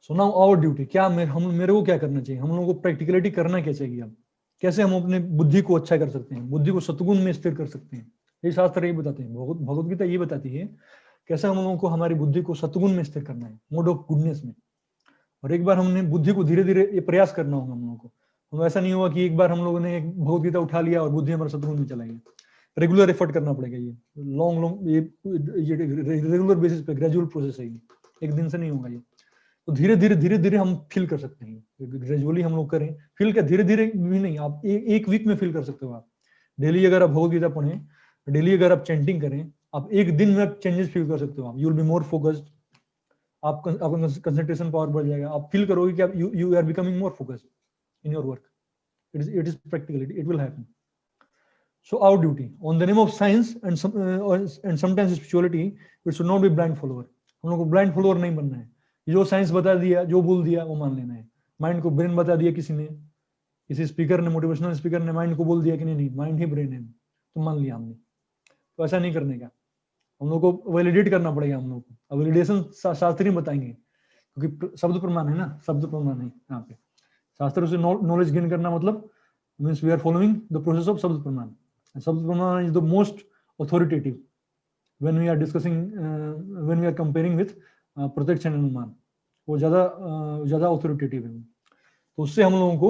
सो नाउ आवर ड्यूटी, क्या मेरे को क्या करना चाहिए, हम लोगों को प्रैक्टिकलिटी करना क्या चाहिए. अब कैसे हम अपने बुद्धि को अच्छा कर सकते हैं, बुद्धि को सतुगुण में स्थिर कर सकते हैं. ये शास्त्र ये बताते हैं, भगवद गीता ये बताती है कैसे हम लोगों को हमारी बुद्धि को सतुगुण में स्थिर करना है, मोड ऑफ गुडनेस में. और एक बार हमने बुद्धि को धीरे धीरे ये प्रयास करना होगा हम लोगों को. हम ऐसा नहीं होगा कि एक बार हम लोगों ने भगवद गीता उठा लिया और बुद्धि हमारा सतुगुण में चला गया. रेगुलर एफर्ट करना पड़ेगा. ये लॉन्ग ये रेगुलर बेसिस पे ग्रेजुअल प्रोसेस है. एक दिन से नहीं होगा ये. तो धीरे धीरे हम फील कर सकते हैं. ग्रेजुअली हम लोग करें, फील क्या धीरे धीरे भी नहीं, आप एक वीक में फील कर सकते हो. आप डेली अगर आप भगवद गीता पढ़ें, डेली अगर आप चैंटिंग करें, आप एक दिन में आप चेंजेस फील कर सकते हो. आप you will be more focused, आपका कंसंट्रेशन पावर बढ़ जाएगा. आप फील करोगे कि आप you are becoming more focused in your work. It is practically it will happen. So our duty on the name of science and sometimes spirituality, it should not be blind follower. हम लोग को blind follower नहीं बनना है. जो science बता दिया, जो बोल दिया वो मान लेना है. माइंड को ब्रेन बता दिया किसी ने, किसी स्पीकर ने, मोटिवेशनल स्पीकर ने माइंड को बोल दिया कि नहीं माइंड ही ब्रेन है, तो मान लिया हमने. तो ऐसा नहीं करने का. हम लोग को वैलिडेट करना पड़ेगा. हम लोग को वैलिडेशन शास्त्री बताएंगे, क्योंकि शब्द प्रमाण है ना, शब्द प्रमाण है यहाँ पे. शास्त्र से नॉलेज गेन करना मतलब means we are following the process of शब्द प्रमाण. Shabd Praman is the most authoritative when we are discussing, when we are comparing with प्रत्यक्ष and अनुमान. वो ज्यादा ऑथोरिटेटिव है. तो उससे हम लोगों को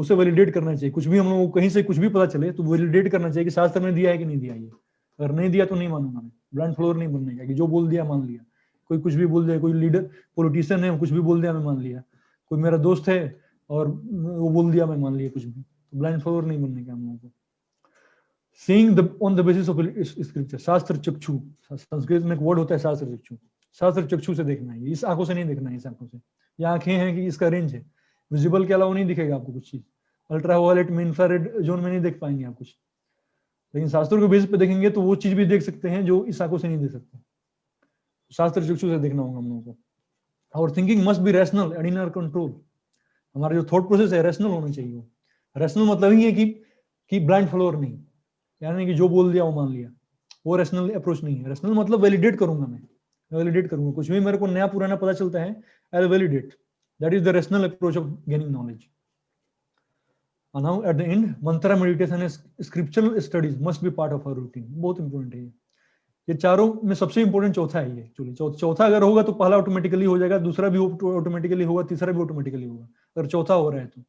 उसे वैलिडेट करना चाहिए. कुछ भी हम लोगों को कहीं से कुछ भी पता चले तो वैलिडेट करना चाहिए कि शास्त्र में दिया है कि नहीं दिया. ये अगर नहीं दिया तो नहीं मानूंगा मैं. ब्लाइंड फॉलोअर नहीं बनने का कि जो बोल दिया मान लिया. कोई कुछ भी बोल दिया, कोई लीडर पॉलिटिशियन है कुछ भी बोल दिया मैं मान लिया, कोई मेरा दोस्त है और वो बोल दिया मैं मान लिया कुछ भी. तो ब्लाइंड फॉलोअर नहीं बनने का हम लोगों को. Seeing on the basis of scripture, शास्त्र चक्षु, संस्कृत में एक वर्ड होता है शास्त्र चक्षु. शास्त्र चक्षु से देखना है, इस आंखों से नहीं देखना है. इस आंखों से ये आंखें हैं कि इसका रेंज है, विजिबल के अलावा नहीं दिखेगा आपको कुछ चीज. अल्ट्रा वायलेट में, इंफ्रारेड जोन में नहीं देख पाएंगे आप कुछ. लेकिन शास्त्रों के बेसिस पे देखेंगे तो वो चीज भी देख सकते हैं जो इस आंखों से नहीं देख सकते. शास्त्र चक्षु से देखना होगा हम लोगों को। और thinking must be rational and in our control. हमारा जो थॉट प्रोसेस है रैशनल होना चाहिए। वो रैशनल मतलब ही है कि ब्लाइंड फॉलोअर नहीं, यानी कि जो बोल दिया वो मान लिया, वो रैशनल अप्रोच नहीं है। रैशनल मतलब वैलिडेट करूंगा, मैं वैलिडेट करूंगा, कुछ भी मेरे को नया पुराना पता चलता है, I will validate. That is the rational approach of gaining knowledge. Now at the end, mantra meditation and scriptural studies must be part of our routine। बहुत इंपॉर्टेंट है ये चारों में सबसे इंपॉर्टेंट चौथा है ये एक्चुअली। चौथा अगर होगा तो पहला ऑटोमेटिकली हो जाएगा, दूसरा भी ऑटोमेटिकली होगा, तीसरा भी ऑटोमेटिकली होगा। अगर चौथा हो रहा है तो,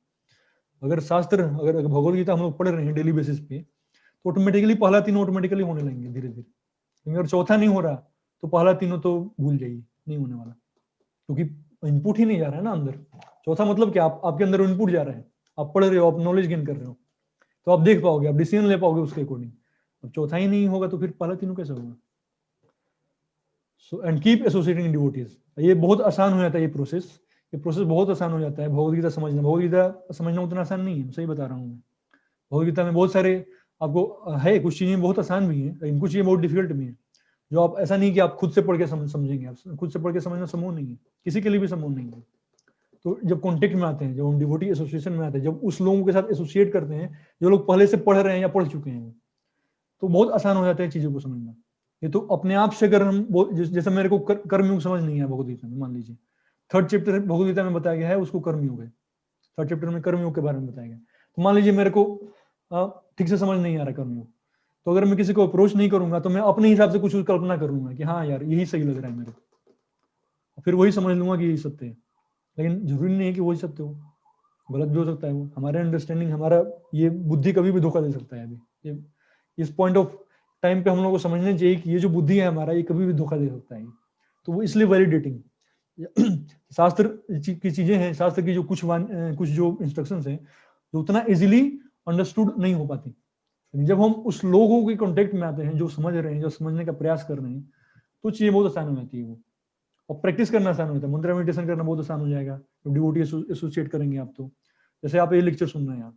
अगर शास्त्र, अगर भगवद गीता हम लोग पढ़ रहे हैं डेली बेसिस पे, तो ऑटोमेटिकली पहला तीनों ऑटोमेटिकली होने लगेंगे धीरे धीरे। अगर चौथा नहीं हो रहा तो पहला तीनों तो भूल जाइए, नहीं होने वाला, क्योंकि इनपुट ही नहीं जा रहा है ना अंदर। चौथा मतलब क्या, आपके अंदर इनपुट जा रहा है, आप पढ़ रहे हो, आप नॉलेज गेन कर रहे हो, तो आप देख पाओगे, आप डिसीजन ले पाओगे उसके अकॉर्डिंग। अब चौथा ही नहीं होगा तो फिर पहला तीनों कैसे होगा। So and keep associating devotees. ये बहुत आसान हो जाता है, ये प्रोसेस बहुत आसान हो जाता है। भगवद गीता समझना, भगवद गीता समझना उतना आसान नहीं है, सही बता रहा हूँ मैं। भगवद गीता में बहुत सारे आपको है, कुछ चीजें बहुत आसान भी हैं, लेकिन कुछ चीजें बहुत डिफिकल्ट भी हैं, जो आप ऐसा नहीं कि आप खुद से पढ़ के समझेंगे। आप खुद से पढ़ के समझना संभव नहीं है, किसी के लिए भी संभव नहीं है। तो जब कॉन्टेक्ट में आते हैं, जब हम डिवोटी एसोसिएशन में आते हैं, जब उस लोगों के साथ एसोसिएट करते हैं जो लोग पहले से पढ़ रहे हैं या पढ़ चुके हैं, तो बहुत आसान हो जाता है चीजों को समझना। ये तो अपने आप से अगर हम जैसे मेरे को कर्मयोग समझ नहीं है भगवद गीता में, मान लीजिए 3rd चैप्टर भगवद गीता में बताया गया है, उसको कर्मयोग है। 3rd चैप्टर में कर्मयोग के बारे में बताया गया। तो मान लीजिए मेरे को ठीक से समझ नहीं आ रहा कर्मयोग, तो अगर मैं किसी को अप्रोच नहीं करूंगा तो मैं अपने हिसाब से कुछ कल्पना करूंगा कि हाँ यार यही सही लग रहा है मेरे को, फिर वही समझ लूंगा कि यही सत्य है। लेकिन जरूरी नहीं है कि वही सत्य हो, गलत भी हो सकता है वो। हमारे अंडरस्टैंडिंग, हमारा ये बुद्धि कभी भी धोखा दे सकता है। अभी इस पॉइंट ऑफ टाइम पे हम लोग को समझना चाहिए कि ये जो बुद्धि है हमारा, ये कभी भी धोखा दे सकता है। तो वो इसलिए वैलिडेटिंग शास्त्र की चीजें हैं, शास्त्र की जो कुछ जो इंस्ट्रक्शंस हैं, जो उतना इजीली अंडरस्टूड नहीं हो पाती। जब हम उस लोगों के कांटेक्ट में आते हैं जो समझ रहे हैं, जो समझने का प्रयास कर रहे हैं, तो चीजें बहुत आसान हो जाती है वो। और प्रैक्टिस करना आसान होता है, मंत्र मेडिटेशन करना बहुत आसान हो जाएगा जब डिवोटी एसोसिएट करेंगे आप। तो जैसे आप ये लेक्चर सुन रहे हैं आप,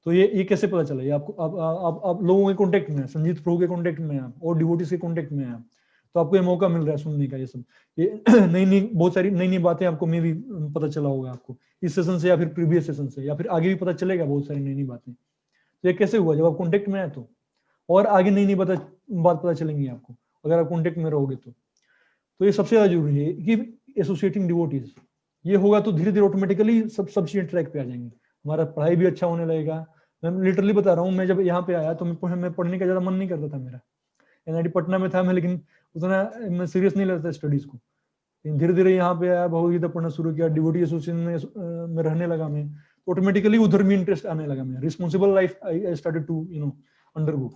तो ये कैसे पता चला, ये आपको आप लोगों के कांटेक्ट में, संजीत प्रभु के कांटेक्ट में आप, और डिवोटीज के कांटेक्ट में आप, तो आपको ये मौका मिल रहा है सुनने का। ये सब ये नई बहुत सारी नई बातें आपको में भी पता चला होगा, आपको इस सेशन से या फिर प्रीवियस सेशन से, या फिर आगे भी पता चलेगा बहुत सारी नई बातें। तो ये कैसे हुआ, जब आप कॉन्टेक्ट में आए तो, और आगे नई बात पता चलेंगी आपको अगर आप कॉन्टेक्ट में रहोगे तो ये सबसे ज्यादा जरूरी है कि एसोसिएटिंग डिवोटीज। ये होगा तो धीरे धीरे ऑटोमेटिकली सब चीजें ट्रैक पे आ जाएंगी, हमारा पढ़ाई भी अच्छा होने लगेगा। मैं लिटरली बता रहा हूँ, मैं जब यहाँ पे आया तो मैं पढ़ने का ज्यादा मन नहीं करता था मेरा। एनआईटी पटना में था मैं, लेकिन उतना मैं सीरियस नहीं लेता स्टडीज को। लेकिन धीरे धीरे यहाँ पे आया, भगवद गीता पढ़ना शुरू किया, डिवोटी एसोसिएशन में रहने लगा मैं, तो ऑटोमेटिकली उधर भी इंटरेस्ट आने लगा। मैं responsible life I started to undergo.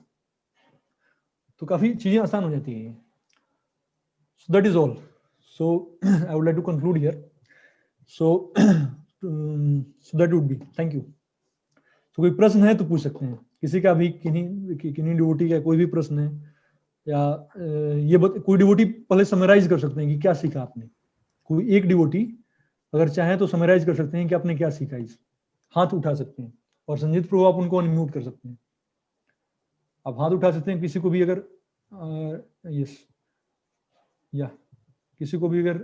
तो काफी चीजें आसान हो जाती है। So that is all. So I would like to conclude here. So so that would be. Thank you. तो कोई प्रश्न है तो पूछ सकते हैं, किसी का भी, किन्हीं डिवोटी का कोई भी प्रश्न है, या कोई डिवोटी पहले समराइज कर सकते हैं कि क्या सीखा आपने। कोई एक डिवोटी अगर चाहे तो समराइज कर सकते हैं कि आपने क्या सीखा। इस हाथ उठा सकते हैं, और संजीत प्रभु आप उनको अनम्यूट कर सकते हैं। आप हाथ उठा सकते हैं किसी को भी अगर यस, या किसी को भी अगर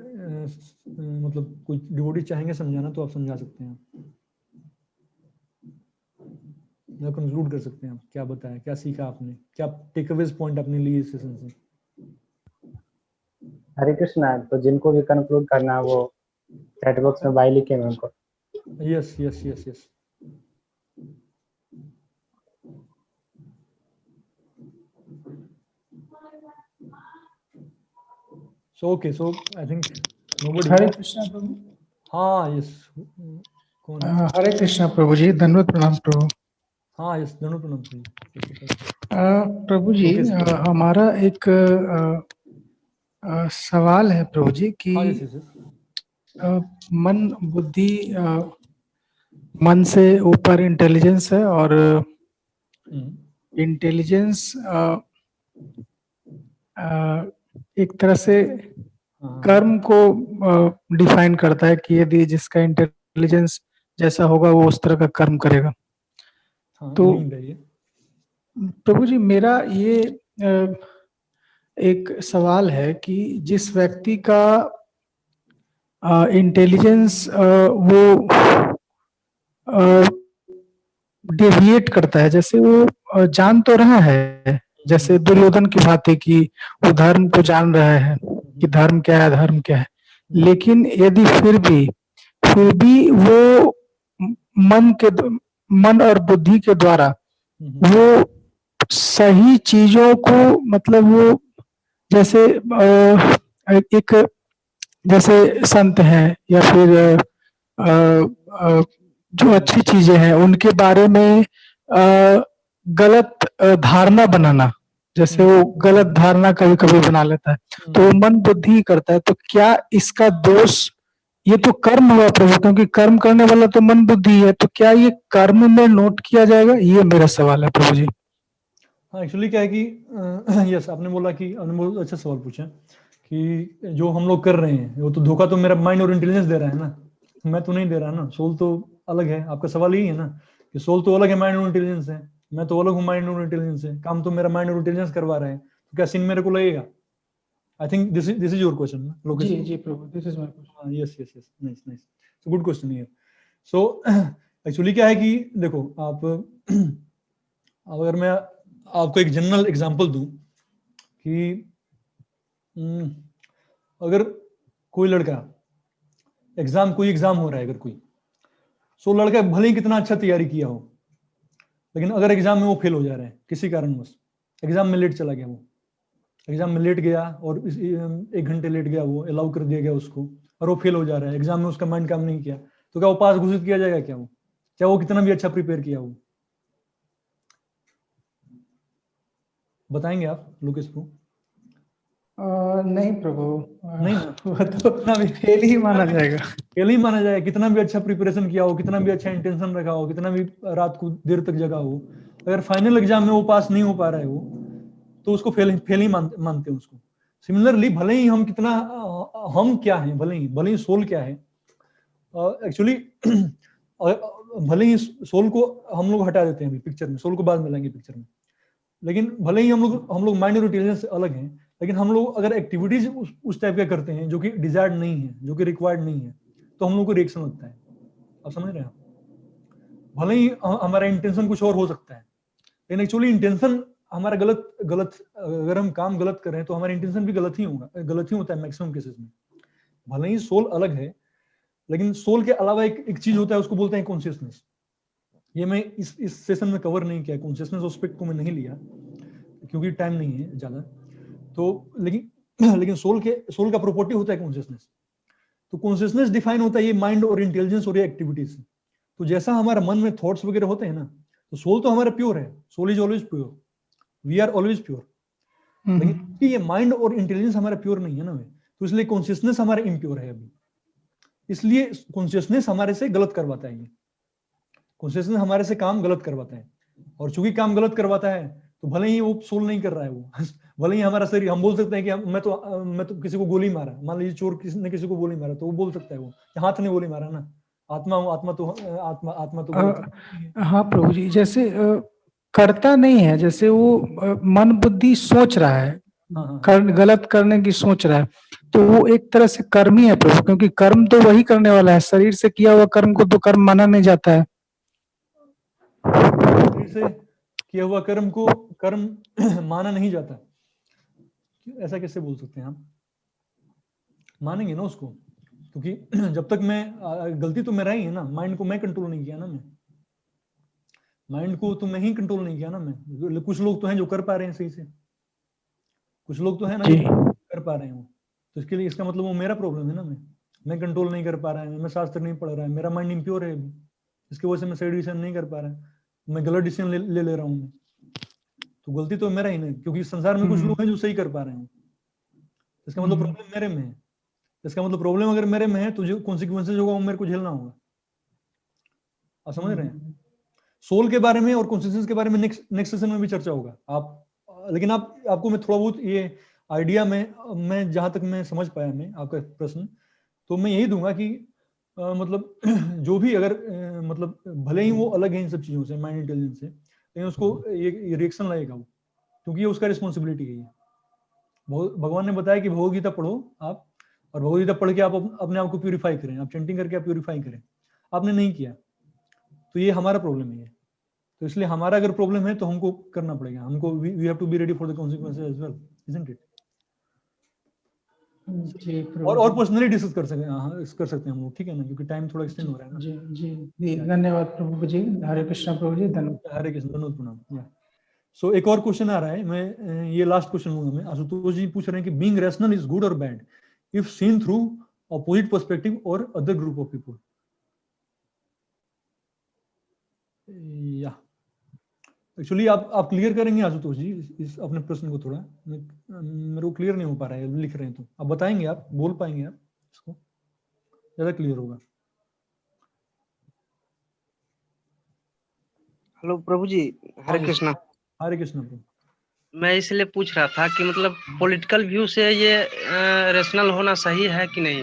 मतलब कोई डिवोटी चाहेंगे समझाना तो आप समझा सकते हैं, या कंक्लूड कर सकते हैं आप क्या बताया, क्या सीखा आपने, क्या टेकअवेज पॉइंट आपने लिए इस सेशन से। हरे कृष्णा। तो जिनको भी कंक्लूड करना है वो चैट बॉक्स में बाय लिखे मैं उनको। Yes yes yes yes. So okay, so I think nobody. हरे कृष्णा प्रभु। हाँ यस, कौन है? हरे कृष्णा प्रभु जी, धन्यवाद प्रणाम प्रभु। हाँ यस, धन्यवाद प्रणाम जी। प्रभु जी, हमारा एक सवाल है प्रभु जी कि हाँ, यस, मन बुद्धि, मन से ऊपर इंटेलिजेंस है, और इंटेलिजेंस एक तरह से कर्म को डिफाइन करता है कि यदि जिसका इंटेलिजेंस जैसा होगा वो उस तरह का कर्म करेगा। हाँ, तो प्रभु जी, मेरा ये एक सवाल है कि जिस व्यक्ति का इंटेलिजेंस वो डेविएट करता है, जैसे वो जान तो रहा है, जैसे दुर्योधन की भांति कि वो धर्म को जान रहा है कि धर्म क्या है, धर्म क्या है, लेकिन यदि फिर भी वो मन और बुद्धि के द्वारा वो सही चीजों को, मतलब वो जैसे एक जैसे संत हैं या फिर जो अच्छी चीजें हैं उनके बारे में गलत धारणा बनाना, जैसे वो गलत धारणा कभी कभी बना लेता है, तो वो मन बुद्धि करता है। तो क्या इसका दोष, ये तो कर्म हुआ प्रभु, क्योंकि कर्म करने वाला तो मन बुद्धि है, तो क्या ये कर्म में नोट किया जाएगा? ये मेरा सवाल है प्रभु जी। हाँ, एक्चुअली क्या है कि यस, आपने बोला कि आपने बहुत अच्छा सवाल पूछा कि जो हम लोग कर रहे हैं वो तो धोखा तो मेरा माइंड और इंटेलिजेंस दे रहा है ना, मैं तो नहीं दे रहा ना। सोल तो अलग है, आपका सवाल यही है ना कि सोल तो अलग है, माइंड और इंटेलिजेंस है, मैं तो अलग हूँ माइंड और इंटेलिजेंस है, काम तो मेरा माइंड और इंटेलिजेंस करवा रहे हैं, तो क्या सीन मेरे को लगेगा? I think this is your question ना लोकेश? जी प्रभु, this is my question. Yes yes yes, nice nice, so good question here. So actually क्या है कि देखो आप अगर मैं आपको एक जनरल एग्जांपल दूं कि अगर कोई लड़का कोई एग्जाम हो रहा है, अगर कोई लड़का भले ही कितना अच्छा तैयारी किया हो, लेकिन अगर एग्जाम में वो फेल हो जा रहा है किसी कारणवश, एग्जाम में लेट चला गया, वो एग्जाम में लेट गया और 1 घंटे लेट गया, वो अलाउ कर दिया गया उसको, और वो फेल हो जा रहा है, एग्जाम में उसका माइंड काम नहीं किया, तो क्या वो पास घोषित किया जाएगा? क्या वो, चाहे वो कितना भी अच्छा प्रिपेयर किया हो? बताएंगे आप लोकेश को? नहीं प्रभु, नहीं ना, वो तो कितना भी फेल ही माना जाएगा। फेल ही माना जाएगा, कितना भी अच्छा प्रिपरेशन किया हो, कितना भी अच्छा इंटेंशन रखा हो, कितना भी रात को देर तक जगा हो, अगर फाइनल एग्जाम में वो पास नहीं हो पा रहा है वो, तो उसको फेल ही मानते हैं उसको। सिमिलरली भले ही हम कितना हम क्या है, भले ही सोल क्या है एक्चुअली भले ही सोल को हम लोग हटा देते हैं अभी पिक्चर में, सोल को बाद में लाएंगे पिक्चर में, लेकिन भले ही हम लोग माइंड और इंटेलिजेंस से अलग हैं, लेकिन हम लोग अगर एक्टिविटीज उस टाइप के करते हैं जो कि डिजायर्ड नहीं है, जो कि रिक्वायर्ड नहीं है, तो हम लोग को रिएक्शन लगता है। आप समझ रहे हैं? भले ही हमारा इंटेंशन कुछ और हो सकता है, लेकिन एक्चुअली इंटेंशन हमारा गलत अगर हम काम गलत कर रहे हैं तो हमारा इंटेंशन भी गलत ही होता है मैक्सिमम केसेस में। भले ही सोल अलग है, लेकिन सोल के अलावा एक चीज होता है, उसको बोलते हैं कॉन्शियसनेस। ये मैं इस सेशन में कवर नहीं किया, कॉन्शियसनेस एस्पेक्ट को मैं नहीं लिया क्योंकि टाइम नहीं है ज्यादा, तो लेकिन सोल का प्रॉपर्टी होता है कॉन्शियसनेस। तो कॉन्शियसनेस डिफाइन होता है ये माइंड और इंटेलिजेंस और ये एक्टिविटीज से। तो जैसा हमारा मन में थॉट्स वगैरह होते हैं ना, तो सोल तो हमारा प्योर है, soul is always pure, we are always pure, लेकिन ये माइंड और इंटेलिजेंस हमारा प्योर नहीं है ना, तो इसलिए कॉन्शियसनेस हमारा इम्प्योर है अभी, इसलिए कॉन्शियसनेस हमारे से गलत करवाता है। ये कॉन्शियसनेस हमारे से काम गलत करवाता है, और चूंकि काम गलत करवाता है तो भले ही वो सोल नहीं कर रहा है वो भले ही हमारा शरीर, हम बोल सकते हैं कि मैं तो किसी को गोली मारा, मान लीजिए चोर ने किसी को गोली मारा, तो वो बोल सकता है वो हाथ ने गोली मारा ना, आत्मा तो हाँ प्रभु जी, जैसे करता नहीं है, जैसे वो मन बुद्धि सोच रहा है, गलत करने की सोच रहा है, तो वो एक तरह से कर्मी है प्रभु, क्योंकि कर्म तो वही करने वाला है, शरीर से किया हुआ कर्म को तो कर्म माना नहीं जाता है। शरीर से किया हुआ कर्म को कर्म माना नहीं जाता, ऐसा कैसे बोल सकते हैं हम? मानेंगे ना उसको, क्योंकि जब तक मैं गलती तो मेरा ही है ना, माइंड को मैं कंट्रोल नहीं किया ना, माइंड को तो मैं ही कंट्रोल नहीं किया ना मैं। कुछ लोग तो हैं जो कर पा रहे हैं सही से, कुछ लोग तो है ना जो कर पा रहे हैं वो, तो इसके लिए इसका मतलब वो मेरा प्रॉब्लम है ना, मैं कंट्रोल नहीं कर पा रहा है, मैं शास्त्र नहीं पढ़ रहा है, मेरा माइंड इम्प्योर है अभी, इसकी वजह से मैं सही डिसीजन नहीं कर पा रहा है, मैं गलत डिसीजन ले रहा हूँ मैं, तो गलती तो मेरा ही नहीं, क्योंकि संसार में कुछ लोग हैं जो सही कर पा रहे हैं, इसका मतलब प्रॉब्लम मेरे में है, इसका मतलब प्रॉब्लम अगर मेरे में है तो जो कॉन्सिक्वेंसेज होगा वो मेरे को झेलना होगा। आप समझ रहे हैं? सोल के बारे में और कॉन्शियसनेस के बारे में नेक्स्ट सेशन में भी चर्चा होगा आप, लेकिन आपको मैं थोड़ा बहुत ये आइडिया में, मैं जहां तक मैं समझ पाया मैं आपका प्रश्न, तो मैं यही दूंगा कि मतलब जो भी अगर मतलब भले ही वो अलग है इन सब चीजों से, माइंड इंटेलिजेंस से, लेकिन उसको ये रिएक्शन लगेगा वो, क्योंकि ये उसका रिस्पॉन्सिबिलिटी है ये। भगवान ने बताया कि भगवद गीता पढ़ो आप, और भगवद गीता पढ़ के आप अपने आप को प्यूरिफाई करें, आप चैंटिंग करके आप प्यूरिफाई करें। आपने नहीं किया, तो ये हमारा प्रॉब्लम है। तो इसलिए हमारा अगर प्रॉब्लम है तो हमको करना पड़ेगा, हमको we have to be ready for the consequences as well, isn't it? जी प्रभु और जी। पर्सनली डिस्कस कर सकते हैं, हाँ कर सकते हैं हम लोग, ठीक है ना, क्योंकि टाइम थोड़ा एक्सटेंड हो रहा है ना। जी जी जी, धन्यवाद प्रभु जी, हरे कृष्णा प्रभु जी, धन्यवाद। हरे कृष्ण, धन्यवाद, प्रणाम। सो एक और क्वेश्चन आ रहा है, मैं ये लास्ट क्वेश्चन लूंगा मैं। आशुतोष जी पूछ रहे हैं कि बीइंग रैशनल इज गुड और bad if seen through opposite perspective और अदर ग्रुप ऑफ पीपल? या एक्चुअली आप क्लियर करेंगे आशुतोष जी इस अपने प्रश्न को थोड़ा, मेरे को क्लियर नहीं हो पा रहा है, लिख रहे हैं तो आप बताएंगे, आप बोल पाएंगे आप इसको, ज्यादा क्लियर होगा। हेलो प्रभु जी, हरे कृष्णा। हरे कृष्ण प्रभु। मैं इसलिए पूछ रहा था कि मतलब पॉलिटिकल व्यू से ये रेशनल होना सही है कि नहीं?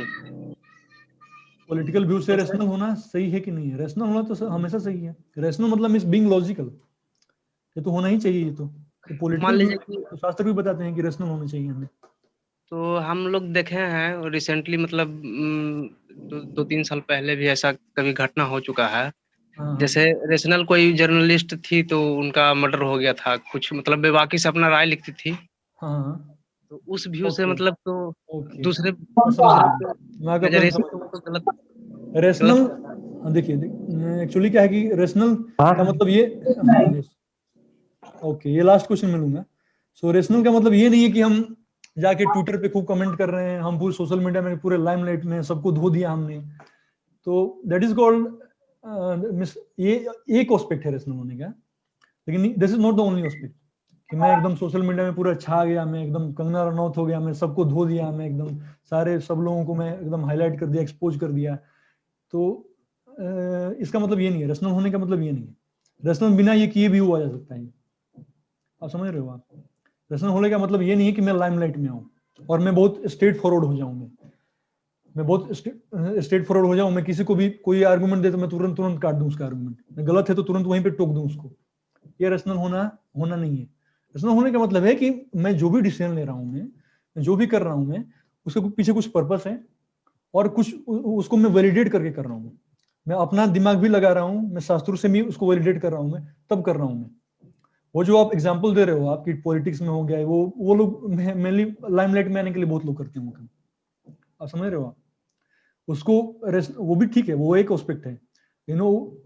पॉलिटिकल व्यू से रेशनल होना सही है कि नहीं है? रेशनल होना तो हमेशा सही है। रेशनल मतलब मींस बीइंग लॉजिकल, ये तो होना ही चाहिए। ये तो मान पॉलिटिकल व्यू लीजिए कि तो शास्त्र भी बताते हैं कि रेशनल होना चाहिए हमें। तो हम लोग देखे हैं रिसेंटली, मतलब 2-3 साल पहले भी ऐसा कभी घटना हो चुका है। हाँ जैसे रेशनल कोई जर्नलिस्ट थी तो उनका मर्डर हो गया था, कुछ मतलब बेबाकी से अपना राय लिखती थी, हाँ हाँ। तो उस व्यू से ओके मतलब तो ओके, दूसरे मैं समझ दूसरे गया, के मैं आपका प्रश्न नजरिए से समझ तो गया। गलत रेशनल, गलत रहता है। देखिए एक्चुअली क्या है कि रेशनल का मतलब ये, ओके ये लास्ट क्वेश्चन मैं लूंगा। सो रेशनल का मतलब ये नहीं है कि हम जाके ट्विटर पे खूब कमेंट कर रहे हैं, हम पूरे सोशल मीडिया में पूरे लाइमलाइट में सबको धो दिया हमने, तो दैट इज कॉल्ड मिस, ये एक एस्पेक्ट है रेशनल होने का, लेकिन this is not the only aspect कि मैं एकदम सोशल मीडिया में पूरा छा गया, मैं एकदम कंगना रनौत हो गया, मैं सबको धो दिया, मैं एकदम सारे सब लोगों को मैं एकदम हाईलाइट कर दिया, एक्सपोज कर दिया। तो इसका मतलब ये नहीं है, रेशनल होने का मतलब ये नहीं है। रेशनल बिना ये किए भी हुआ जा सकता है, आप समझ रहे हो आप? रेशनल होने का मतलब ये नहीं है कि मैं लाइमलाइट में आऊँ और मैं बहुत स्ट्रेट फॉरवर्ड हो जाऊं, मैं बहुत स्ट्रेट फॉरवर्ड हो जाऊं, मैं किसी को भी कोई आर्गुमेंट दे तो मैं तुरंत तुरंत काट दूं उसका आर्गुमेंट, मैं गलत है तो तुरंत वहीं पे टोक दूं उसको। ये रेशनल होना नहीं है। रेशनल होने का मतलब है कि मैं जो भी डिसीजन ले रहा हूं, मैं जो भी कर रहा हूं, मैं उसके पीछे कुछ पर्पस है और कुछ उसको मैं वैलिडेट करके कर रहा हूँ, मैं अपना दिमाग भी लगा रहा हूँ, मैं शास्त्रों से भी उसको वैलिडेट कर रहा हूँ, मैं तब कर रहा हूँ मैं। वो जो आप एग्जांपल दे रहे हो आपकी पॉलिटिक्स में हो गया है, वो लोग मेनली लाइमलाइट में आने के लिए बहुत लोग करते हैं वो काम, आप समझ रहे हो आप? उसको वो भी ठीक है, वो एक एस्पेक्ट है,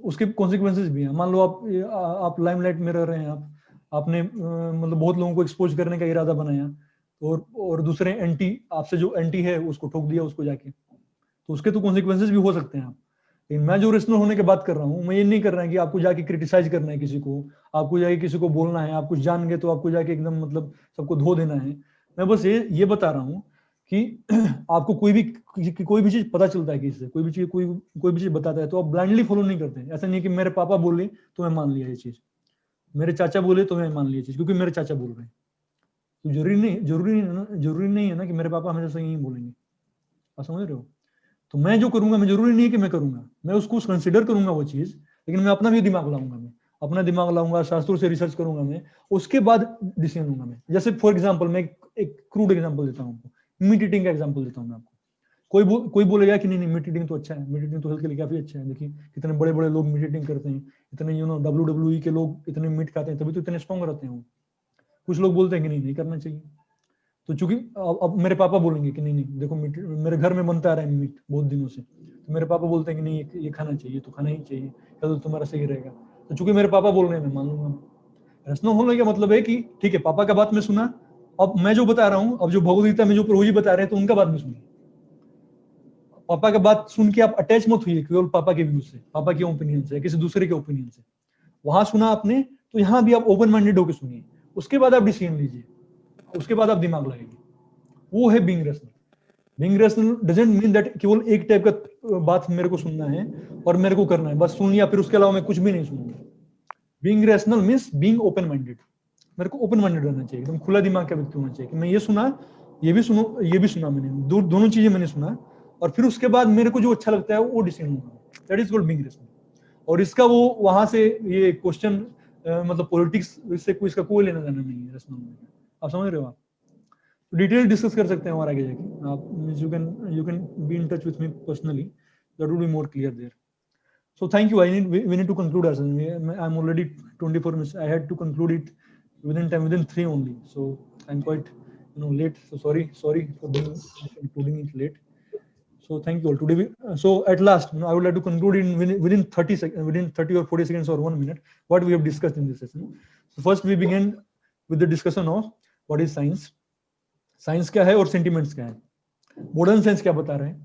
उसके कॉन्सिक्वेंसेज भी हैं। मान लो आप लाइमलाइट में रह रहे हैं, आपने मतलब बहुत लोगों को एक्सपोज करने का इरादा बनाया, और दूसरे एंटी, आपसे जो एंटी है उसको ठोक दिया उसको जाके, तो उसके तो कॉन्सिक्वेंसेज भी हो सकते हैं आप। लेकिन मैं जो रेशनल होने की बात कर रहा हूँ, मैं ये नहीं कर रहा है कि आपको जाके क्रिटिसाइज करना है किसी को, आपको जाके किसी को बोलना है, आप कुछ जान गए तो आपको जाके एकदम मतलब सबको धो देना है। मैं बस ये बता रहा हूँ कि आपको कोई भी चीज पता चलता है, किसी से कोई भी चीज बताता है तो आप ब्लाइंडली फॉलो नहीं करते। ऐसा नहीं कि मेरे पापा बोले तो मैं मान लिया ये चीज, मेरे चाचा बोले तो मैं मान लिया चीज क्योंकि मेरे चाचा बोल रहे हैं। तो जरूरी नहीं है ना कि मेरे पापा हमेशा सही नहीं बोलेंगे, आप समझ रहे हो? तो मैं जो करूंगा, मैं जरूरी नहीं है कि मैं करूंगा, मैं उसको कंसिडर करूंगा वो चीज, लेकिन मैं अपना भी दिमाग लाऊंगा, मैं अपना दिमाग लाऊंगा, शास्त्रों से रिसर्च करूंगा मैं, उसके बाद डिसीजन लूंगा मैं। जैसे फॉर एग्जांपल मैं एक क्रूड एग्जांपल देता हूँ आपको, मीट ईटिंग का एग्जांपल देता हूँ मैं आपको। कोई बोलेगा कि नहीं मीट ईटिंग तो अच्छा है, मीट ईटिंग तो हेल्थ के लिए काफी अच्छा है, देखिए कितने बड़े बड़े लोग मीट ईटिंग करते हैं, इतने WWE के लोग इतने मीट खाते हैं, तभी तो इतने स्ट्रॉन्ग रहते हैं वो। कुछ लोग बोलते हैं कि नहीं करना चाहिए। तो चूंकि अब मेरे पापा बोलेंगे कि नहीं देखो मीट मेरे घर में बनता आ रहा है मीट बहुत दिनों से, तो मेरे पापा बोलते हैं कि नहीं ये खाना चाहिए, तो खाना ही चाहिए, तो तुम्हारा सही रहेगा। तो चूंकि मेरे पापा बोल रहे हैं मैं मान लूंगा। रेशनल होने का मतलब है कि ठीक है पापा का बात मैं सुना, अब मैं जो बता रहा हूँ, अब जो भगवद गीता में जो प्रभु जी बता रहे हैं तो उनका बात भी सुनिए। पापा का बात सुन के आप अटैच मत हुई केवल पापा के व्यूज से, पापा के ओपिनियन से, किसी दूसरे के ओपिनियन से। वहां सुना आपने तो यहाँ भी आप ओपन माइंडेड होकर सुनिए, उसके बाद आप डिसीजन लीजिए, उसके बाद आप दिमाग लगाइए। वो है being rational. Being rational doesn't mean that केवल एक टाइप का बात मेरे को सुनना है और मेरे को करना है, बस सुन लिया फिर उसके अलावा मैं कुछ भी नहीं सुनूंगा। Being rational means being open minded. मेरे को ओपन माइंडेड रहना चाहिए, एकदम खुला दिमाग का व्यक्ति होना चाहिए कि मैं ये सुना, ये भी सुना मैंने, दोनों चीजें मैंने सुना, और फिर उसके बाद मेरे को जो अच्छा लगता है वो डिसीजन लूंगा। That is called being rational. और इसका वो वहां से ये क्वेश्चन मतलब पॉलिटिक्स से कोई इसका कोई लेना देना नहीं है रेशनल में, आप समझ रहे हो आप? डिटेल डिस्कस कर सकते हैं और आगे जाके आप you can be in touch with me personally, that would be more clear there. So thank you. We need to conclude as I'm already 24 minutes. I had to conclude it within 3 only. So I'm quite late. So sorry for including it late. So thank you all. Today so at last I would like to conclude within 30 seconds, within 30 or 40 seconds or 1 minute what we have discussed in this session. So first we begin with the discussion of what is science. Science क्या है और sentiments क्या है. Modern science क्या बता रहे हैं.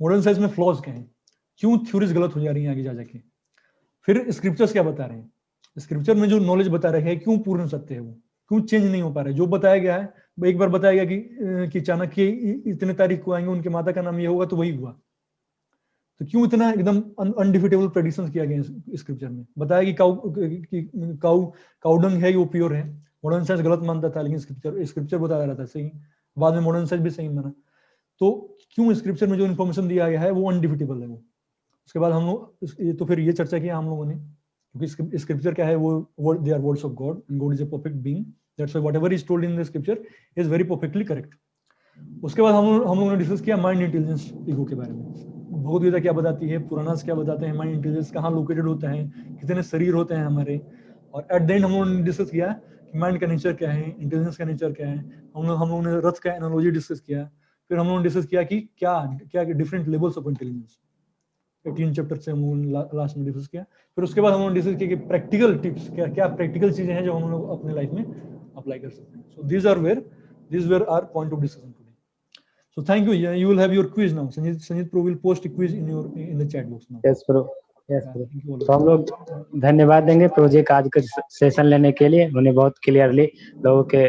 Modern science में flaws क्या हैं. क्यों थ्योरीज गलत हो जा रही हैं आगे जा जाके. फिर स्क्रिप्चर्स क्या बता रहे हैं. स्क्रिप्चर में जो नॉलेज बता रहे हैं क्यों पूर्ण सत्य है, वो क्यों चेंज नहीं हो पा रहा है. जो बताया गया है एक बार बताया गया कि चाणक्य इतने तारीख को आएंगे, उनके माता का नाम ये होगा, तो वही हुआ. तो क्यों इतना एकदम अनडिफिटेबल प्रेडिक्शंस किया गया स्क्रिप्चर में. बताया कि काउडंग है वो प्योर है. मॉडर्न साइंस गलत मानता था, लेकिन स्क्रिप्चर बता रहा था सही. बाद में मॉडर्न साइंस भी सही माना. तो क्यों स्क्रिप्चर में जो इन्फॉर्मेशन दिया गया है वो अनडिफिटेबल है वो. उसके बाद हम लोग तो फिर ये चर्चा किया हम लोगों ने, क्योंकि स्क्रिप्चर क्या है, वो they are words of God and God is a perfect being. That's why whatever is told in the scripture is very perfectly correct. उसके बाद हम लोगों ने डिस्कस किया माइंड इंटेलिजेंस ईगो के बारे में. भगवद गीता क्या बताती है, पुराणास क्या बताते हैं, माइंड इंटेलिजेंस कहाँ लोकेटेड होता है, कितने शरीर होते हैं हमारे. और एट द एंड हम लोगों ने डिस्कस किया कि माइंड का नेचर क्या है, इंटेलिजेंस का नेचर क्या है. हम लोगों ने रथ का एनालॉजी डिस्कस किया. फिर हम लोगों ने डिस्कस किया कि क्या different levels of intelligence. 18 chapter से हम लास्ट में डिस्कस किया. फिर उसके बाद हम लोगों ने डिस्कस किया कि प्रैक्टिकल टिप्स क्या प्रैक्टिकल चीजें हैं जो हम लोग अपने लाइफ में अप्लाई कर सकते हैं. सो these were our point of discussion today. So thank you. You will have your quiz now. Sanjit Pro will post a quiz in the chat box now. Yes bro. तो हम लोग धन्यवाद देंगे project आज का सेशन लेने के लिए. उन्हें बहुत क्लियरली लोगों के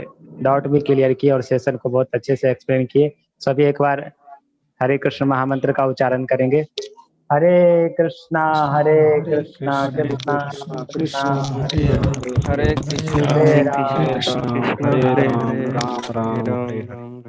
डाउट भी क्लियर किए और सेशन को बहुत अच्छे से एक्सप्लेन किए. सभी एक बार हरे कृष्ण महामंत्र का उच्चारण करेंगे. हरे कृष्णा कृष्णा हरे कृष्णा हरे कृष्ण राम कृष्ण हरे राम